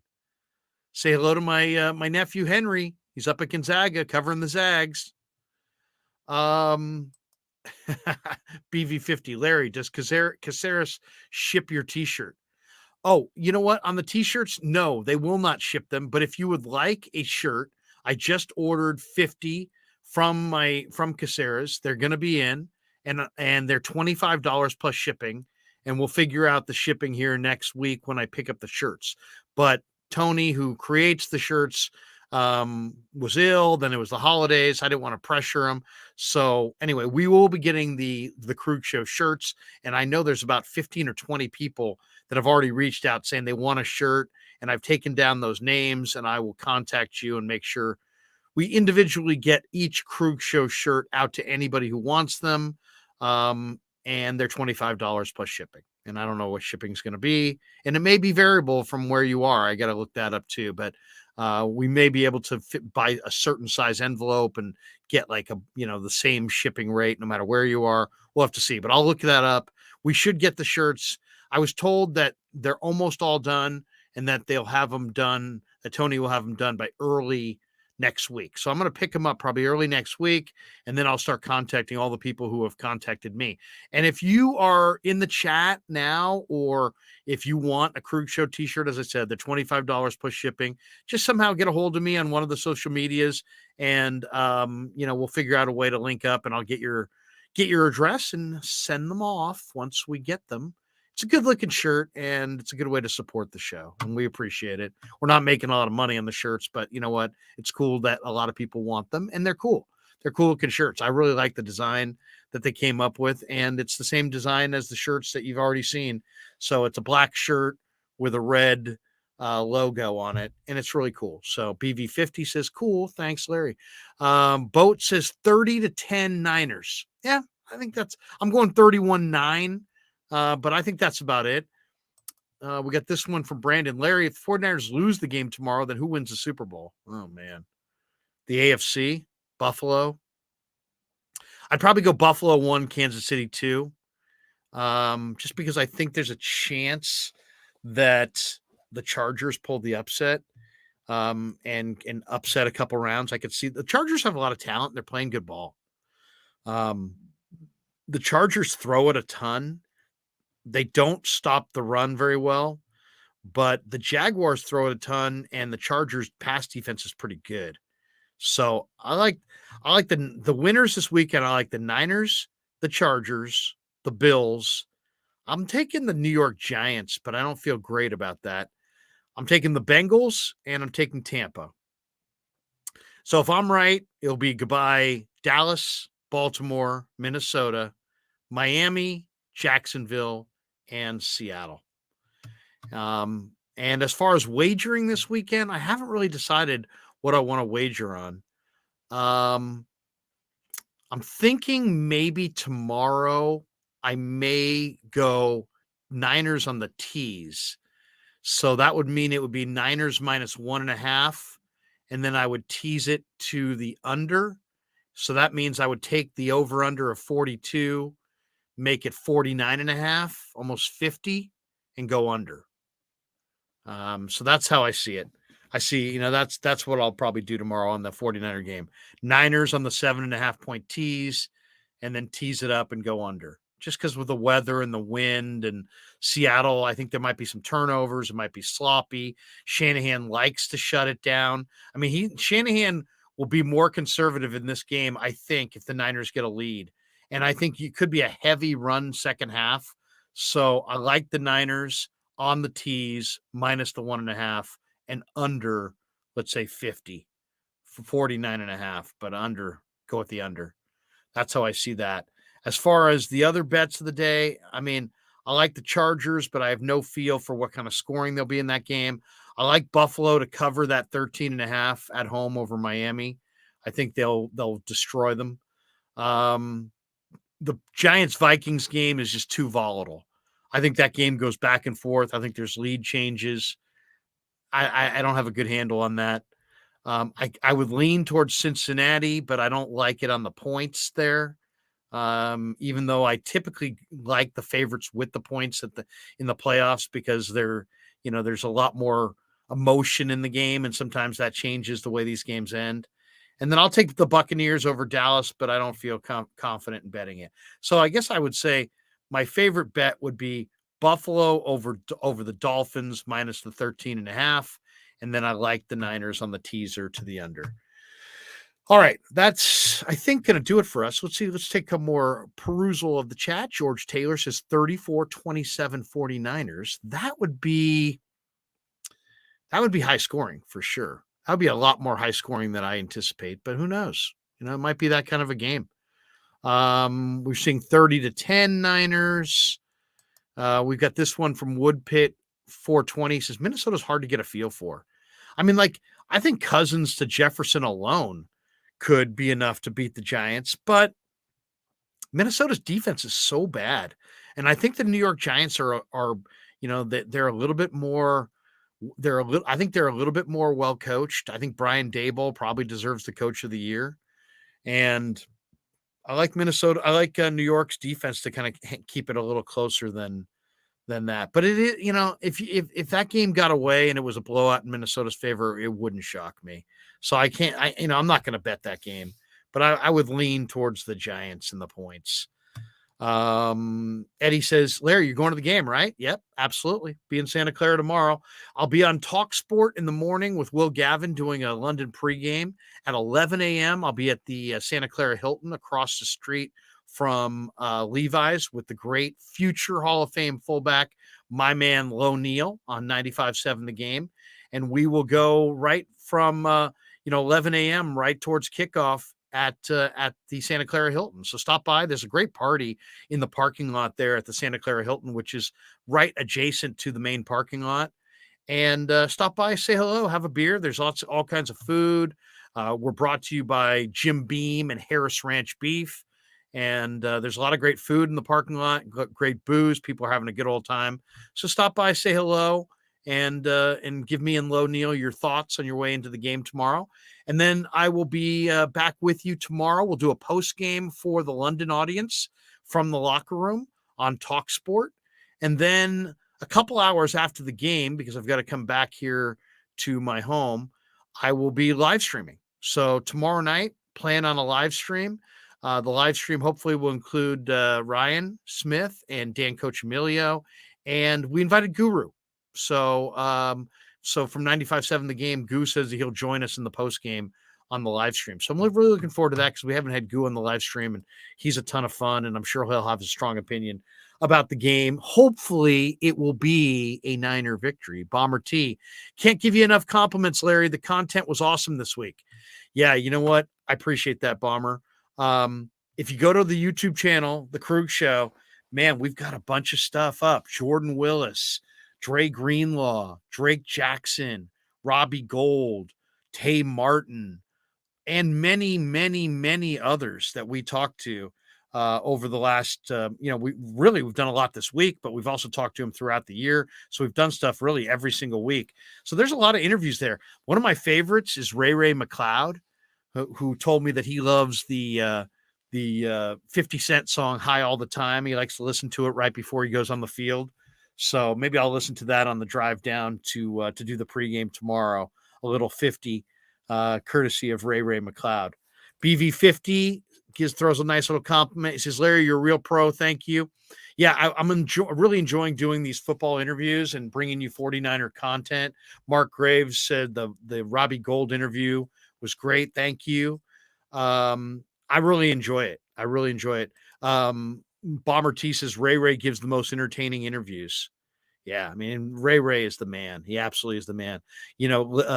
Say hello to my my nephew, Henry. He's up at Gonzaga covering the Zags. BV50, Larry, does Caceres ship your t-shirt? Oh, you know what? On the t-shirts, no, they will not ship them. But if you would like a shirt, I just ordered 50 from Caceres. They're going to be in. And they're $25 plus shipping, and we'll figure out the shipping here next week when I pick up the shirts. But Tony, who creates the shirts, was ill. Then it was the holidays. I didn't want to pressure him. So anyway, we will be getting the Krueg Show shirts, and I know there's about 15 or 20 people that have already reached out saying they want a shirt, and I've taken down those names, and I will contact you and make sure we individually get each Krueg Show shirt out to anybody who wants them. And they're $25 plus shipping. And I don't know what shipping is going to be. And it may be variable from where you are. I got to look that up too. But we may be able to buy a certain size envelope and get like the same shipping rate no matter where you are. We'll have to see. But I'll look that up. We should get the shirts. I was told that they're almost all done and that they'll have them done, that Tony will have them done by early next week. So I'm going to pick them up probably early next week, and then I'll start contacting all the people who have contacted me. And if you are in the chat now, or if you want a Krueg Show t-shirt, as I said, they're $25 plus shipping, just somehow get a hold of me on one of the social medias, and we'll figure out a way to link up, and I'll get your address and send them off once we get them. It's a good looking shirt, and it's a good way to support the show, and we appreciate it. We're not making a lot of money on the shirts, but you know what? It's cool that a lot of people want them, and they're cool. They're cool looking shirts. I really like the design that they came up with, and it's the same design as the shirts that you've already seen. So it's a black shirt with a red logo on it, and it's really cool. So BV50 says, cool. Thanks, Larry. Boat says 30-10 Niners. Yeah, I think I'm going 31-9. But I think that's about it. We got this one from Brandon. Larry, if the 49ers lose the game tomorrow, then who wins the Super Bowl? Oh, man. The AFC? Buffalo? I'd probably go Buffalo 1, Kansas City 2. Just because I think there's a chance that the Chargers pull the upset and upset a couple rounds. I could see the Chargers have a lot of talent. They're playing good ball. The Chargers throw it a ton. They don't stop the run very well, but the Jaguars throw it a ton, and the Chargers' pass defense is pretty good. So I like the winners this weekend. I like the Niners, the Chargers, the Bills. I'm taking the New York Giants, but I don't feel great about that. I'm taking the Bengals, and I'm taking Tampa. So if I'm right, it'll be goodbye Dallas, Baltimore, Minnesota, Miami, Jacksonville, and Seattle. And as far as wagering this weekend, I haven't really decided what I want to wager on. I'm thinking maybe tomorrow I may go Niners on the tees. So that would mean it would be Niners -1.5, and then I would tease it to the under. So that means I would take the over-under of 42, make it 49.5, almost 50, and go under. So that's how I see it. I see, that's what I'll probably do tomorrow on the 49er game. Niners on the 7.5 point tease, and then tease it up and go under. Just because with the weather and the wind and Seattle, I think there might be some turnovers. It might be sloppy. Shanahan likes to shut it down. I mean, Shanahan will be more conservative in this game, I think, if the Niners get a lead. And I think you could be a heavy run second half. So I like the Niners on the tees minus the 1.5 and under, let's say 50 for 49.5, but under, go with the under. That's how I see that. As far as the other bets of the day, I mean, I like the Chargers, but I have no feel for what kind of scoring there'll be in that game. I like Buffalo to cover that 13.5 at home over Miami. I think they'll destroy them. The Giants-Vikings game is just too volatile. I think that game goes back and forth. I think there's lead changes. I don't have a good handle on that. I would lean towards Cincinnati, but I don't like it on the points there. Even though I typically like the favorites with the points in the playoffs because there's a lot more emotion in the game, and sometimes that changes the way these games end. And then I'll take the Buccaneers over Dallas, but I don't feel confident in betting it. So I guess I would say my favorite bet would be Buffalo over the Dolphins minus the 13.5. And then I like the Niners on the teaser to the under. All right. That's, I think, going to do it for us. Let's see. Let's take a more perusal of the chat. George Taylor says 34-27 49ers. That would be high scoring for sure. That would be a lot more high scoring than I anticipate, but who knows? It might be that kind of a game. We're seeing 30-10 Niners. We've got this one from Woodpit 420 says Minnesota's hard to get a feel for. I mean, I think Cousins to Jefferson alone could be enough to beat the Giants, but Minnesota's defense is so bad. And I think the New York Giants are they're a little bit more. I think they're a little bit more well coached. I think Brian Daboll probably deserves the coach of the year. And I like Minnesota. I like New York's defense to kind of keep it a little closer than that. But it is, if that game got away and it was a blowout in Minnesota's favor, it wouldn't shock me. So I'm not going to bet that game, but I would lean towards the Giants and the points. Eddie says, Larry, you're going to the game, right? Yep, absolutely. Be in Santa Clara tomorrow. I'll be on Talk Sport in the morning with Will Gavin doing a London pregame at 11 a.m. I'll be at the Santa Clara Hilton across the street from Levi's with the great future Hall of Fame fullback, my man Lo Neal on 95.7 The Game. And we will go right from 11 a.m. right towards kickoff at the Santa Clara Hilton. So stop by. There's a great party in the parking lot there at the Santa Clara Hilton, which is right adjacent to the main parking lot. And stop by, say hello, have a beer. There's all kinds of food. We're brought to you by Jim Beam and Harris Ranch Beef. And there's a lot of great food in the parking lot, great booze. People are having a good old time. So stop by, say hello, and give me and Lo Neal your thoughts on your way into the game tomorrow. And then I will be back with you tomorrow. We'll do a post game for the London audience from the locker room on Talk Sport. And then a couple hours after the game, because I've got to come back here to my home, I will be live streaming. So tomorrow night, plan on a live stream. The live stream hopefully will include Ryan Smith and Dan Coach Emilio, and we invited Guru. So from 95.7 The Game, Goo says that he'll join us in the post game on the live stream. So I'm really looking forward to that because we haven't had Goo on the live stream, and he's a ton of fun, and I'm sure he'll have a strong opinion about the game. Hopefully it will be a Niner victory. Bomber T, can't give you enough compliments, Larry. The content was awesome this week. Yeah, you know what? I appreciate that, Bomber. If you go to the YouTube channel, The Krueg Show, man, we've got a bunch of stuff up. Jordan Willis, Dre Greenlaw, Drake Jackson, Robbie Gold, Tay Martin, and many, many, many others that we talked to over the last, we've done a lot this week, but we've also talked to them throughout the year. So we've done stuff really every single week. So there's a lot of interviews there. One of my favorites is Ray McLeod, who told me that he loves the 50 Cent song High All the Time. He likes to listen to it right before he goes on the field. So maybe I'll listen to that on the drive down to do the pregame tomorrow. A little 50 courtesy of Ray McLeod. BV50 throws a nice little compliment. He says, Larry, you're a real pro. Thank you. Yeah, I'm really enjoying doing these football interviews and bringing you 49er content. Mark Graves said the Robbie Gold interview was great. Thank you. I really enjoy it. Bomber T says Ray gives the most entertaining interviews. Yeah, I mean, Ray is the man. He absolutely is the man.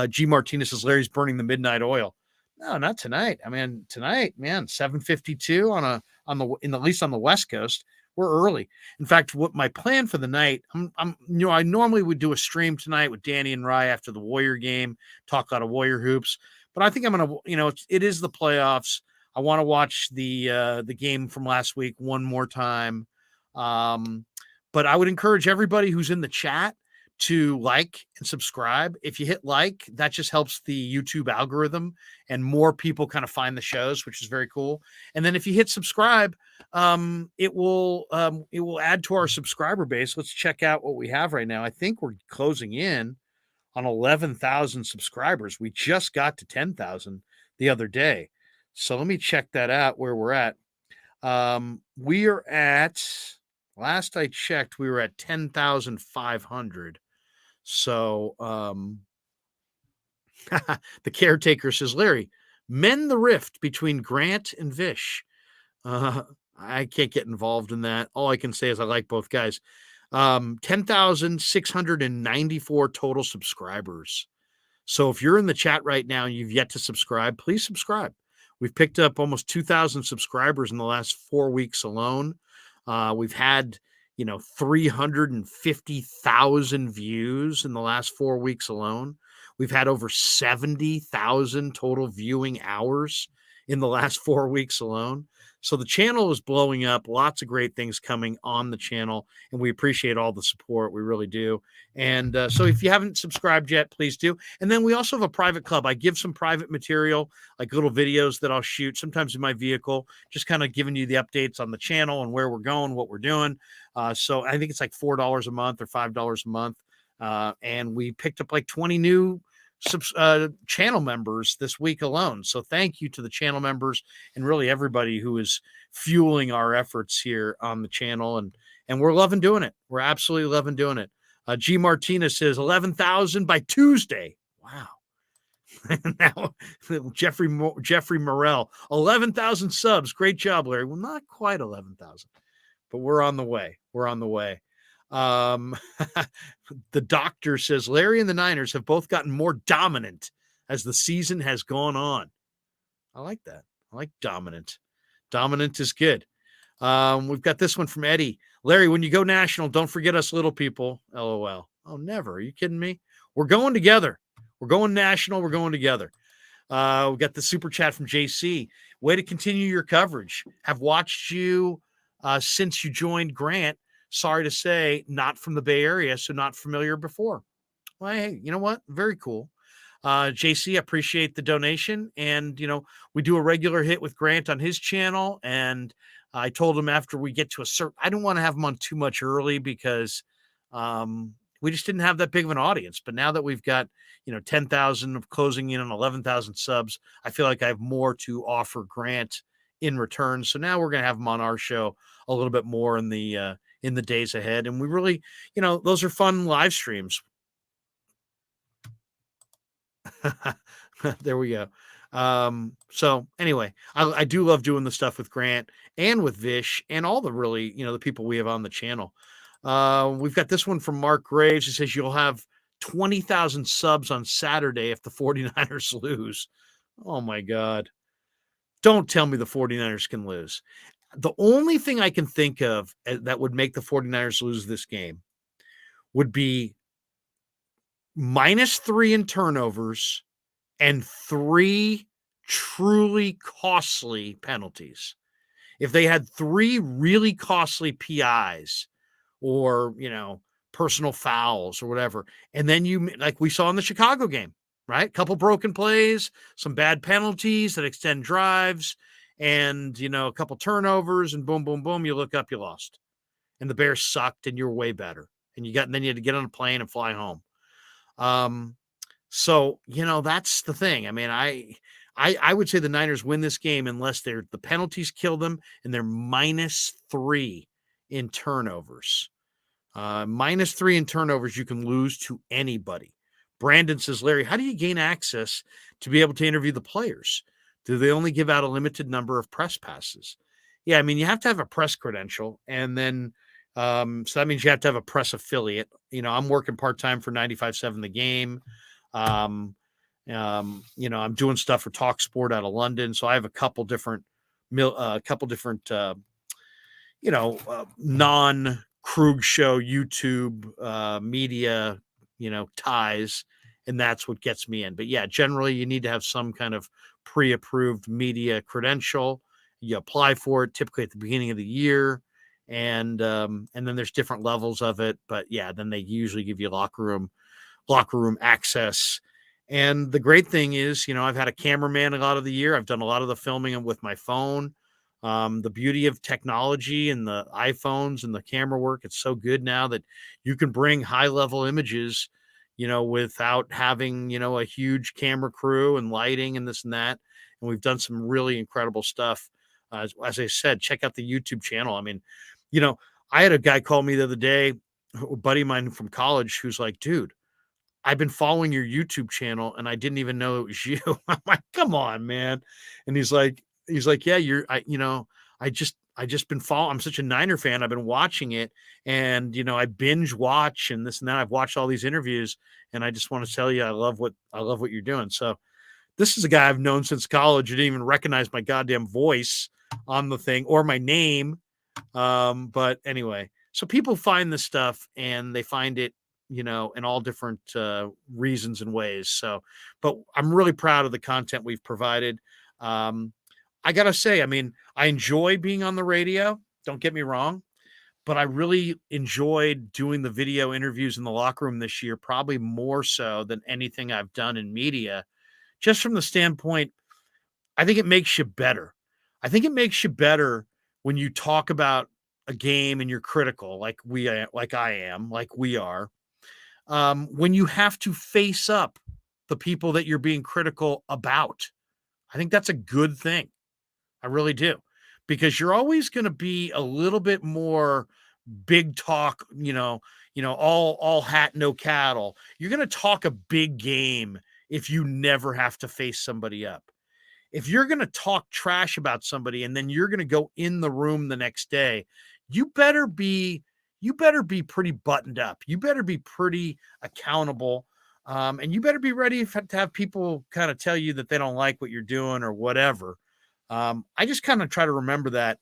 G. Martinez says Larry's burning the midnight oil. No, not tonight. I mean, tonight, man, 7:52 at least on the West Coast. We're early. In fact, what my plan for the night, I normally would do a stream tonight with Danny and Rye after the Warrior game, talk a lot of Warrior hoops. But I think I'm gonna, it is the playoffs. I want to watch the game from last week one more time. But I would encourage everybody who's in the chat to like and subscribe. If you hit like, that just helps the YouTube algorithm and more people kind of find the shows, which is very cool. And then if you hit subscribe, it will add to our subscriber base. Let's check out what we have right now. I think we're closing in on 11,000 subscribers. We just got to 10,000 the other day. So let me check that out where we're at. We are at, last I checked, we were at 10,500. So the caretaker says, Larry, mend the rift between Grant and Vish. I can't get involved in that. All I can say is I like both guys. 10,694 total subscribers. So if you're in the chat right now and you've yet to subscribe, please subscribe. We've picked up almost 2,000 subscribers in the last 4 weeks alone. We've had, 350,000 views in the last 4 weeks alone. We've had over 70,000 total viewing hours in the last 4 weeks alone. So the channel is blowing up. Lots of great things coming on the channel, and we appreciate all the support. We really do. And so if you haven't subscribed yet, please do. And then we also have a private club. I give some private material, like little videos that I'll shoot, sometimes in my vehicle, just kind of giving you the updates on the channel and where we're going, what we're doing. So I think it's like $4 a month or $5 a month. And we picked up like 20 new channel members this week alone. So thank you to the channel members and really everybody who is fueling our efforts here on the channel. And we're loving doing it. We're absolutely loving doing it. G. Martinez says 11,000 by Tuesday. Wow. Now, Jeffrey Morrell, 11,000 subs. Great job, Larry. Well, not quite 11,000, but we're on the way. We're on the way. The doctor says Larry and the Niners have both gotten more dominant as the season has gone on. I like that. I like dominant. Dominant is good. We've got this one from Eddie. Larry, when you go national, don't forget us little people. LOL. Oh, never. Are you kidding me? We're going together. We're going national. We're going together. We got the super chat from JC. Way to continue your coverage. Have watched you since you joined Grant. Sorry to say, not from the Bay Area, so not familiar before. Well, hey, you know what? Very cool. JC, appreciate the donation. And, we do a regular hit with Grant on his channel. And I told him after we get to a certain, I don't want to have him on too much early because we just didn't have that big of an audience. But now that we've got, 10,000 of closing in on 11,000 subs, I feel like I have more to offer Grant in return. So now we're going to have him on our show a little bit more in the days ahead. And we really, those are fun live streams. There we go. So anyway, I do love doing the stuff with Grant and with Vish and all the really, the people we have on the channel. We've got this one from Mark Graves. He says you'll have 20,000 subs on Saturday if the 49ers lose. Oh my God. Don't tell me the 49ers can lose. The only thing I can think of that would make the 49ers lose this game would be -3 in turnovers and 3 truly costly penalties. If they had 3 really costly PIs or, personal fouls or whatever, and then like we saw in the Chicago game, right? A couple broken plays, some bad penalties that extend drives, and, a couple turnovers, and boom, boom, boom, you look up, you lost. And the Bears sucked, and you're way better. And then you had to get on a plane and fly home. So, that's the thing. I mean, I would say the Niners win this game unless the penalties kill them and they're -3 in turnovers. -3 in turnovers, you can lose to anybody. Brandon says, Larry, how do you gain access to be able to interview the players? Do they only give out a limited number of press passes? Yeah, I mean, you have to have a press credential, and then so that means you have to have a press affiliate. I'm working part-time for 95.7 The Game. I'm doing stuff for Talk Sport out of London, so I have a couple different non Krug show YouTube media, ties, and that's what gets me in. But yeah, generally you need to have some kind of pre-approved media credential. You apply for it typically at the beginning of the year, and then there's different levels of it. But yeah, then they usually give you locker room access. And the great thing is, I've had a cameraman a lot of the year. I've done a lot of the filming with my phone. The beauty of technology and the iPhones and the camera work, it's so good now that you can bring high level images, without having, a huge camera crew and lighting and this and that. And we've done some really incredible stuff. As I said, check out the YouTube channel. I mean, I had a guy call me the other day, a buddy of mine from college, who's like, dude, I've been following your YouTube channel and I didn't even know it was you. I'm like, come on, man. And he's like, yeah, I just been following. I'm such a Niner fan. I've been watching it, and I binge watch and this and that. I've watched all these interviews, and I just want to tell you, I love what you're doing. So this is a guy I've known since college. You didn't even recognize my goddamn voice on the thing or my name. But anyway, so people find this stuff and they find it, in all different reasons and ways. So, but I'm really proud of the content we've provided. I got to say, I mean, I enjoy being on the radio. Don't get me wrong, but I really enjoyed doing the video interviews in the locker room this year, probably more so than anything I've done in media, just from the standpoint, I think it makes you better. I think it makes you better when you talk about a game and you're critical, like I am, like we are. When you have to face up the people that you're being critical about, I think that's a good thing. I really do, because you're always going to be a little bit more big talk, all hat, no cattle. You're going to talk a big game if you never have to face somebody up. If you're going to talk trash about somebody and then you're going to go in the room the next day, you better be pretty buttoned up. You better be pretty accountable. And you better be ready to have people kind of tell you that they don't like what you're doing or whatever. I just kind of try to remember that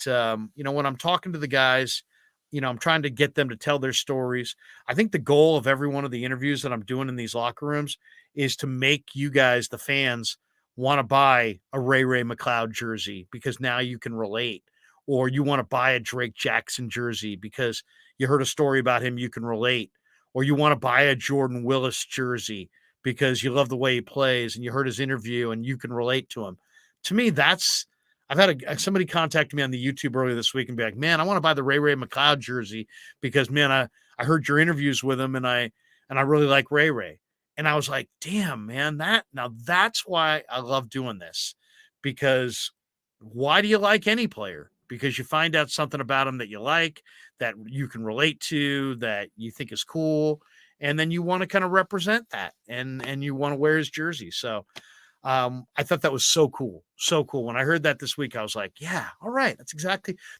when I'm talking to the guys, I'm trying to get them to tell their stories. I think the goal of every one of the interviews that I'm doing in these locker rooms is to make you guys, the fans, want to buy a Ray McLeod jersey because now you can relate, or you want to buy a Drake Jackson jersey because you heard a story about him, you can relate, or you want to buy a Jordan Willis jersey because you love the way he plays and you heard his interview and you can relate to him. To me, I've had somebody contact me on the YouTube earlier this week and be like, man, I want to buy the Ray McLeod jersey because, man, I heard your interviews with him and I really like Ray. And I was like, damn, man, that's why I love doing this. Because why do you like any player? Because you find out something about him that you like, that you can relate to, that you think is cool. And then you want to kind of represent that and you want to wear his jersey. So I thought that was so cool. So cool. When I heard that this week, I was like, yeah, all right.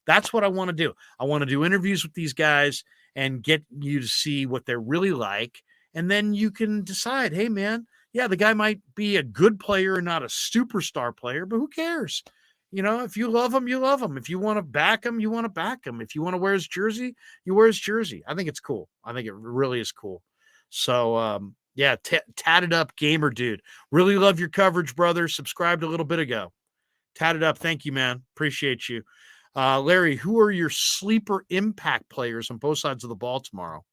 That's what I want to do. I want to do interviews with these guys and get you to see what they're really like. And then you can decide, hey, man, yeah, the guy might be a good player and not a superstar player, but who cares? If you love him, you love him. If you want to back him, you want to back him. If you want to wear his jersey, you wear his jersey. I think it's cool. I think it really is cool. So, yeah, tatted up gamer dude. Really love your coverage, brother. Subscribed a little bit ago. Tatted up. Thank you, man. Appreciate you. Larry, who are your sleeper impact players on both sides of the ball tomorrow?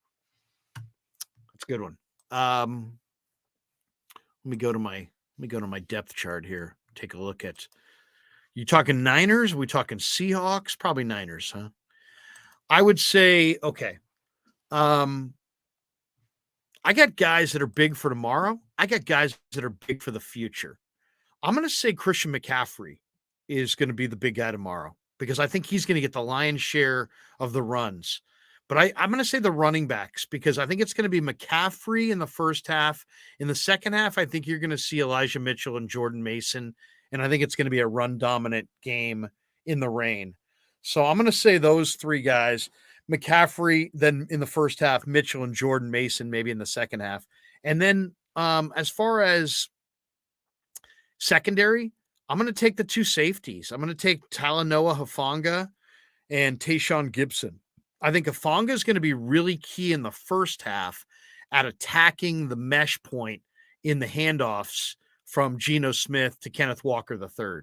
That's a good one. Let me go to my depth chart here. Take a look at. You talking Niners? Are we talking Seahawks? Probably Niners, huh? I would say, okay. I got guys that are big for tomorrow. I got guys that are big for the future. I'm going to say Christian McCaffrey is going to be the big guy tomorrow because I think he's going to get the lion's share of the runs. But I'm going to say the running backs because I think it's going to be McCaffrey in the first half. In the second half, I think you're going to see Elijah Mitchell and Jordan Mason. And I think it's going to be a run-dominant game in the rain. So I'm going to say those three guys, McCaffrey, then in the first half, Mitchell and Jordan Mason, maybe in the second half. And then as far as secondary, I'm going to take the two safeties. I'm going to take Talanoa Hufanga and Tayshaun Gibson. I think Hufanga is going to be really key in the first half at attacking the mesh point in the handoffs from Geno Smith to Kenneth Walker III.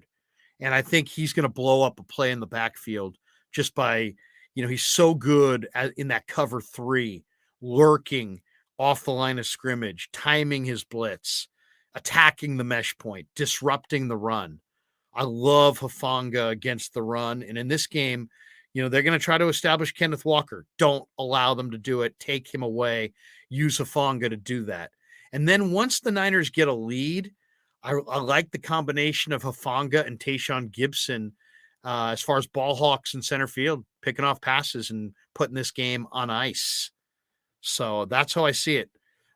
And I think he's going to blow up a play in the backfield just by, he's so good in that cover 3, lurking off the line of scrimmage, timing his blitz, attacking the mesh point, disrupting the run. I love Hufanga against the run. And in this game, they're going to try to establish Kenneth Walker. Don't allow them to do it. Take him away. Use Hufanga to do that. And then once the Niners get a lead, I like the combination of Hufanga and Tayshaun Gibson as far as ball hawks in center field, picking off passes and putting this game on ice. So that's how I see it.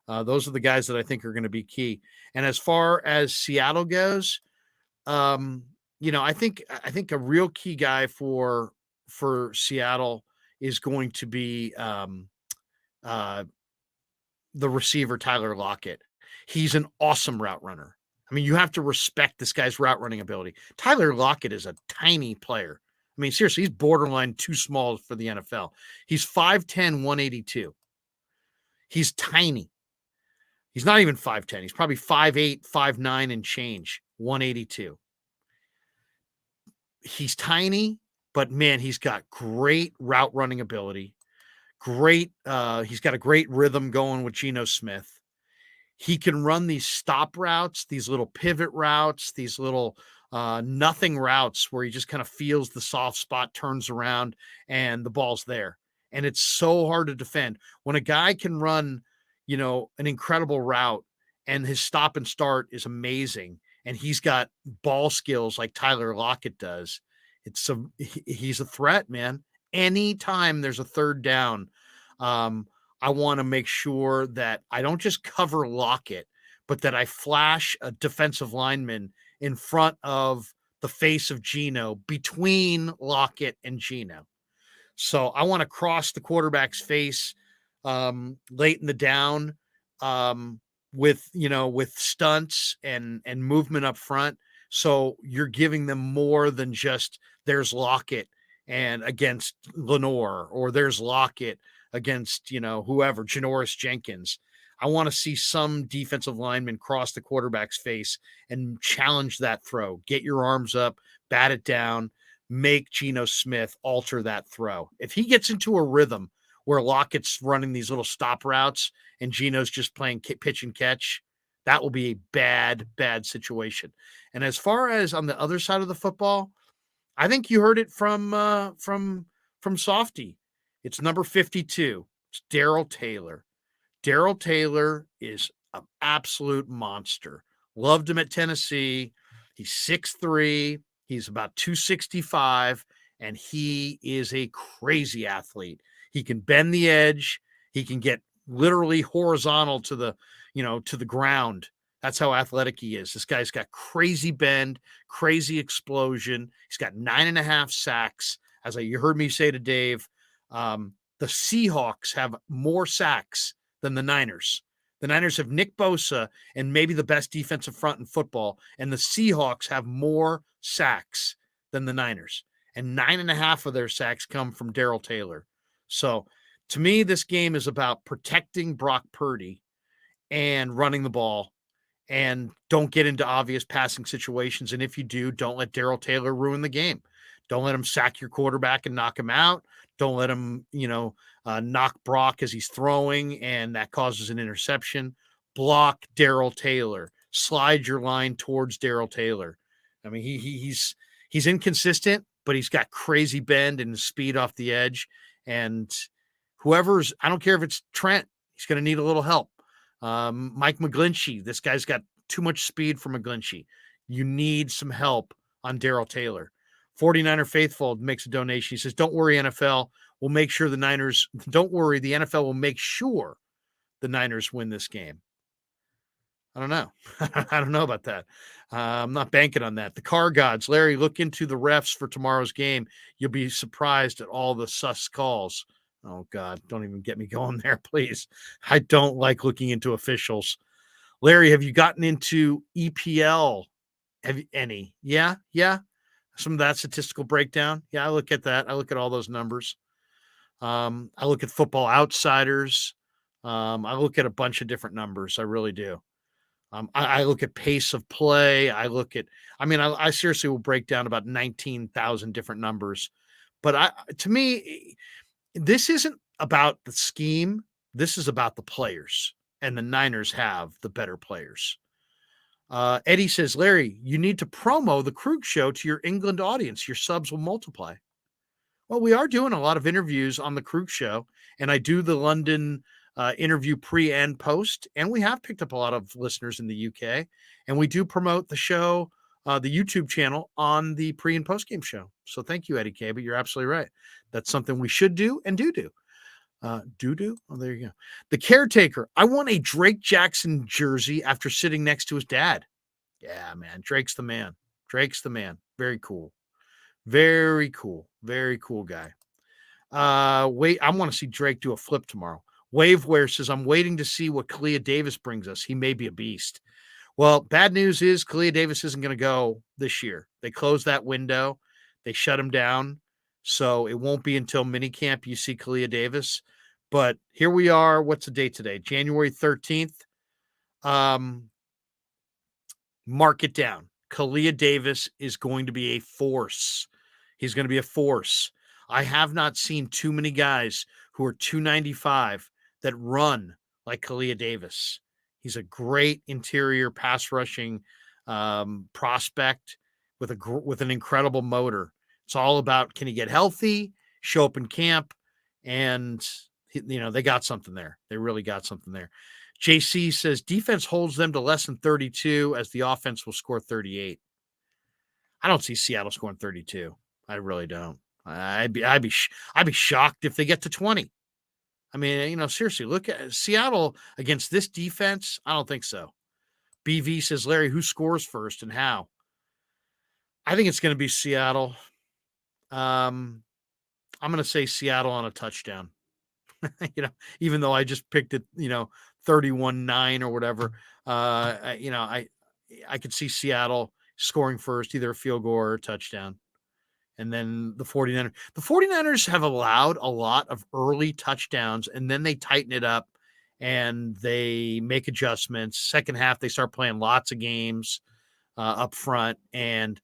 Those are the guys that I think are going to be key. And as far as Seattle goes, I think a real key guy for Seattle is going to be the receiver, Tyler Lockett. He's an awesome route runner. I mean, you have to respect this guy's route running ability. Tyler Lockett is a tiny player. I mean, seriously, he's borderline too small for the NFL. He's 5'10", 182. He's tiny. He's not even 5'10". He's probably 5'8", 5'9" and change, 182. He's tiny, but man, he's got great route running ability. He's got a great rhythm going with Geno Smith. He can run these stop routes, these little pivot routes, these little nothing routes where he just kind of feels the soft spot, turns around, and the ball's there. And it's so hard to defend. When a guy can run, an incredible route and his stop and start is amazing, and he's got ball skills like Tyler Lockett does, he's a threat, man. Anytime there's a third down, I want to make sure that I don't just cover Lockett, but that I flash a defensive lineman in front of the face of Geno, between Lockett and Geno. So I want to cross the quarterback's face late in the down with stunts and movement up front. So you're giving them more than just there's Lockett and against Lenore, or there's Lockett against, whoever, Janoris Jenkins. I want to see some defensive lineman cross the quarterback's face and challenge that throw. Get your arms up, bat it down, make Geno Smith alter that throw. If he gets into a rhythm where Lockett's running these little stop routes and Geno's just playing pitch and catch, that will be a bad, bad situation. And as far as on the other side of the football, I think you heard it from Softy. It's number 52. It's Darrell Taylor. Darrell Taylor is an absolute monster. Loved him at Tennessee. He's 6'3". He's about 265, and he is a crazy athlete. He can bend the edge. He can get literally horizontal to the ground. That's how athletic he is. This guy's got crazy bend, crazy explosion. He's got 9.5 sacks. As you heard me say to Dave, the Seahawks have more sacks than the Niners. The Niners have Nick Bosa and maybe the best defensive front in football, and the Seahawks have more sacks than the Niners. And 9.5 of their sacks come from Darrell Taylor. So to me, this game is about protecting Brock Purdy and running the ball, and don't get into obvious passing situations. And if you do, don't let Darrell Taylor ruin the game. Don't let him sack your quarterback and knock him out. Don't let him, knock Brock as he's throwing, and that causes an interception. Block Darrell Taylor. Slide your line towards Darrell Taylor. I mean, he's inconsistent, but he's got crazy bend and speed off the edge. And I don't care if it's Trent, he's going to need a little help. Mike McGlinchey, this guy's got too much speed for McGlinchey. You need some help on Darrell Taylor. 49er Faithful makes a donation. He says, don't worry, NFL. We'll make sure the Niners, don't worry, the NFL will make sure the Niners win this game. I don't know. I don't know about that. I'm not banking on that. The car gods, Larry, look into the refs for tomorrow's game. You'll be surprised at all the sus calls. Oh, God, don't even get me going there, please. I don't like looking into officials. Larry, have you gotten into EPL? Have you any? Yeah. Some of that statistical breakdown. Yeah, I look at that. I look at all those numbers. I look at Football Outsiders. I look at a bunch of different numbers. I really do. I look at pace of play. I seriously will break down about 19,000 different numbers. But to me, this isn't about the scheme. This is about the players, and the Niners have the better players. Eddie says, Larry, you need to promo the Krueg show to your England audience. Your subs will multiply. Well, we are doing a lot of interviews on the Krueg show, and I do the London interview pre and post, and we have picked up a lot of listeners in the UK, and we do promote the show, the YouTube channel on the pre and post game show. So thank you, Eddie K, but you're absolutely right. That's something we should do and do. Oh, there you go. The caretaker. I want a Drake Jackson jersey after sitting next to his dad. Yeah, man. Drake's the man. Very cool. Very cool. Very cool guy. Wait, I want to see Drake do a flip tomorrow. Waveware says, I'm waiting to see what Kalia Davis brings us. He may be a beast. Well, bad news is Kalia Davis isn't going to go this year. They closed that window. They shut him down. So it won't be until minicamp you see Kalia Davis. But here we are. What's the date today? January 13th. Mark it down. Kalia Davis is going to be a force. He's going to be a force. I have not seen too many guys who are 295 that run like Kalia Davis. He's a great interior pass rushing prospect with an incredible motor. It's all about, can he get healthy, show up in camp, and they got something there. They really got something there. JC says defense holds them to less than 32 as the offense will score 38. I don't see Seattle scoring 32. I really don't. I'd be shocked if they get to 20. I mean, seriously, look at Seattle against this defense. I don't think so. BV says, Larry, who scores first and how? I think it's going to be Seattle. I'm going to say Seattle on a touchdown. Even though I just picked it, 31-9 or whatever. I could see Seattle scoring first, either a field goal or a touchdown. And then the 49ers have allowed a lot of early touchdowns, and then they tighten it up and they make adjustments. Second half, they start playing lots of games up front. And,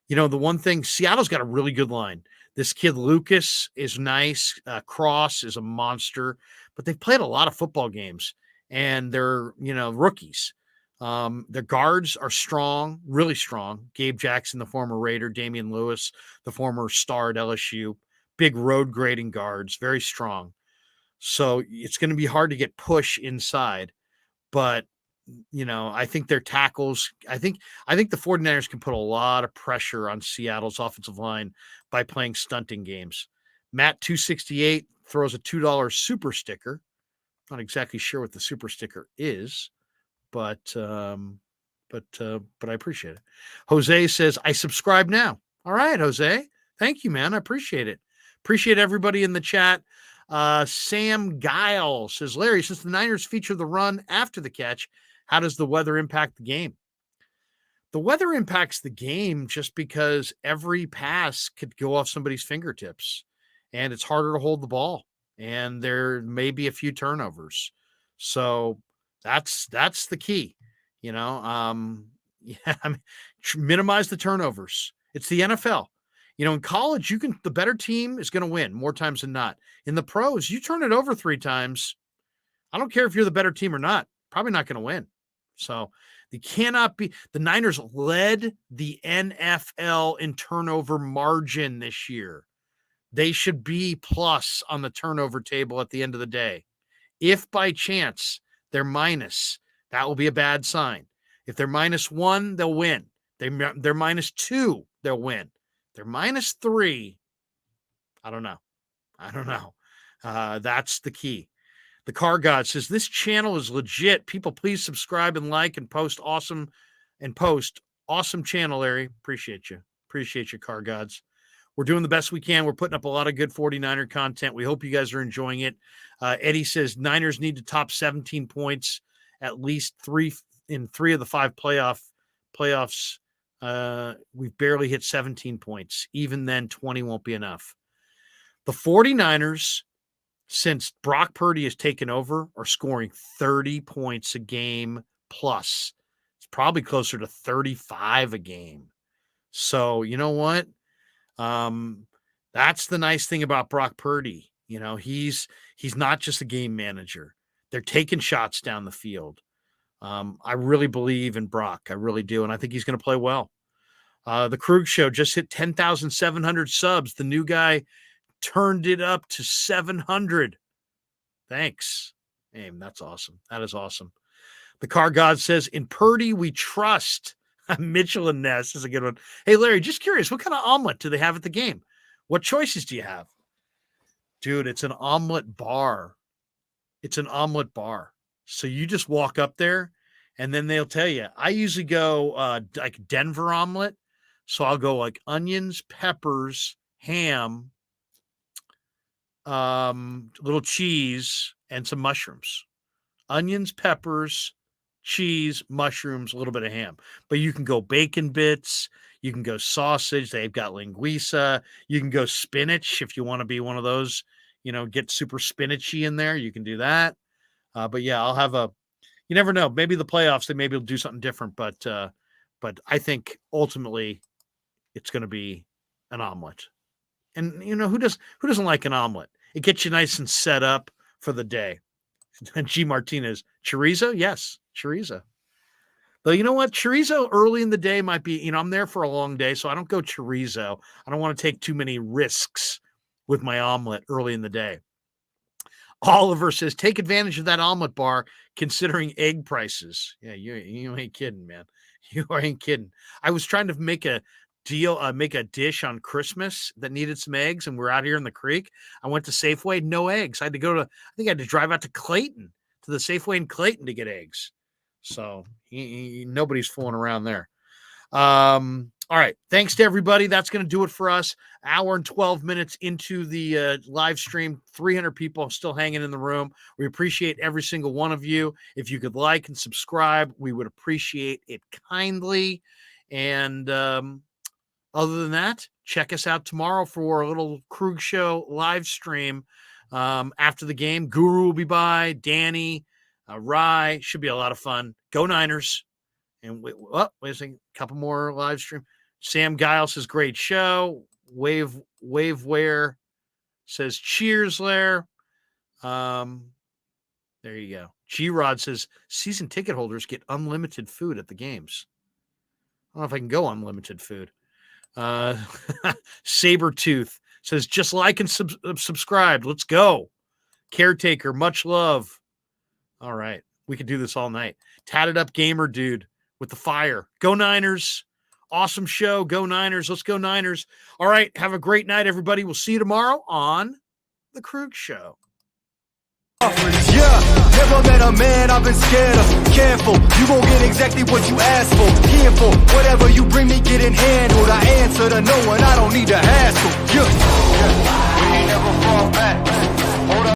the one thing, Seattle's got a really good line. This kid Lucas is nice. Cross is a monster, but they've played a lot of football games, and they're, rookies. Their guards are strong, really strong. Gabe Jackson, the former Raider, Damian Lewis, the former star at LSU, big road grading guards, very strong. So it's going to be hard to get push inside, but I think their tackles, I think the 49ers can put a lot of pressure on Seattle's offensive line by playing stunting games. Matt 268 throws a $2 super sticker. Not exactly sure what the super sticker is, but I appreciate it. Jose says, I subscribe now. All right, Jose. Thank you, man. I appreciate it. Appreciate everybody in the chat. Sam Guile says, Larry, since the Niners feature the run after the catch, how does the weather impact the game? The weather impacts the game just because every pass could go off somebody's fingertips, and it's harder to hold the ball, and there may be a few turnovers. So that's the key, minimize the turnovers. It's the NFL. In college, the better team is going to win more times than not. In the pros, you turn it over 3 times. I don't care if you're the better team or not, probably not going to win. So they cannot be. The Niners led the NFL in turnover margin this year. They should be plus on the turnover table at the end of the day. If by chance they're minus, that will be a bad sign. If they're -1, they'll win. They're -2, they'll win. They're -3. I don't know. That's the key. The Car God says, this channel is legit. People, please subscribe and like and post awesome channel, Larry. Appreciate you. Appreciate you, Car Gods. We're doing the best we can. We're putting up a lot of good 49er content. We hope you guys are enjoying it. Eddie says Niners need to top 17 points, at least three of the 5 playoffs. We've barely hit 17 points. Even then, 20 won't be enough. The 49ers, since Brock Purdy has taken over, are scoring 30 points a game plus. It's probably closer to 35 a game. So, you know what? That's the nice thing about Brock Purdy. You know, he's not just a game manager. They're taking shots down the field. I really believe in Brock. I really do. And I think he's going to play well. The Krueg Show just hit 10,700 subs. The new guy turned it up to 700. Thanks. Hey, that's awesome. That is awesome. The Car God says, in Purdy, we trust. Mitchell and Ness is a good one. Hey, Larry, just curious, what kind of omelet do they have at the game? What choices do you have? Dude, it's an omelet bar. It's an omelet bar. So you just walk up there, and then they'll tell you. I usually go like Denver omelet. So I'll go like onions, peppers, ham, little cheese, and some mushrooms. Onions, peppers, cheese, mushrooms, a little bit of ham. But you can go bacon bits. You can go sausage. They've got linguiça. You can go spinach if you want to be one of those, get super spinachy in there. You can do that. But yeah, I'll have you never know. Maybe the playoffs, maybe will do something different. But I think ultimately it's going to be an omelet. And who doesn't like an omelet? It gets you nice and set up for the day. And G. Martinez, chorizo? Yes, chorizo. Though you know what? Chorizo early in the day might be, I'm there for a long day, so I don't go chorizo. I don't want to take too many risks with my omelet early in the day. Oliver says, take advantage of that omelet bar considering egg prices. Yeah, you ain't kidding, man. You ain't kidding. I was trying to make a dish on Christmas that needed some eggs, and we're out here in the creek. I went to Safeway, no eggs. I had to drive out to Clayton, to the Safeway in Clayton to get eggs. So nobody's fooling around there. All right. Thanks to everybody. That's going to do it for us. Hour and 12 minutes into the live stream. 300 people still hanging in the room. We appreciate every single one of you. If you could like and subscribe, we would appreciate it kindly. And other than that, check us out tomorrow for a little Krueg Show live stream after the game. Guru will be by, Danny, Rye. Should be a lot of fun. Go Niners. And wait a second, a couple more live stream. Sam Giles says, great show. Waveware says, cheers, Lair. There you go. G-Rod says, season ticket holders get unlimited food at the games. I don't know if I can go unlimited food. Sabertooth says, just like and subscribe. Let's go. Caretaker, much love. All right. We could do this all night. Tatted up gamer dude with the fire. Go Niners. Awesome show. Go Niners. Let's go Niners. All right. Have a great night, everybody. We'll see you tomorrow on The Krueg Show. Yeah, never met a man I've been scared of. Careful, you won't get exactly what you asked for. Careful, whatever you bring me getting handled. I answer to no one, I don't need to hassle. Yeah, we ain't never fall back.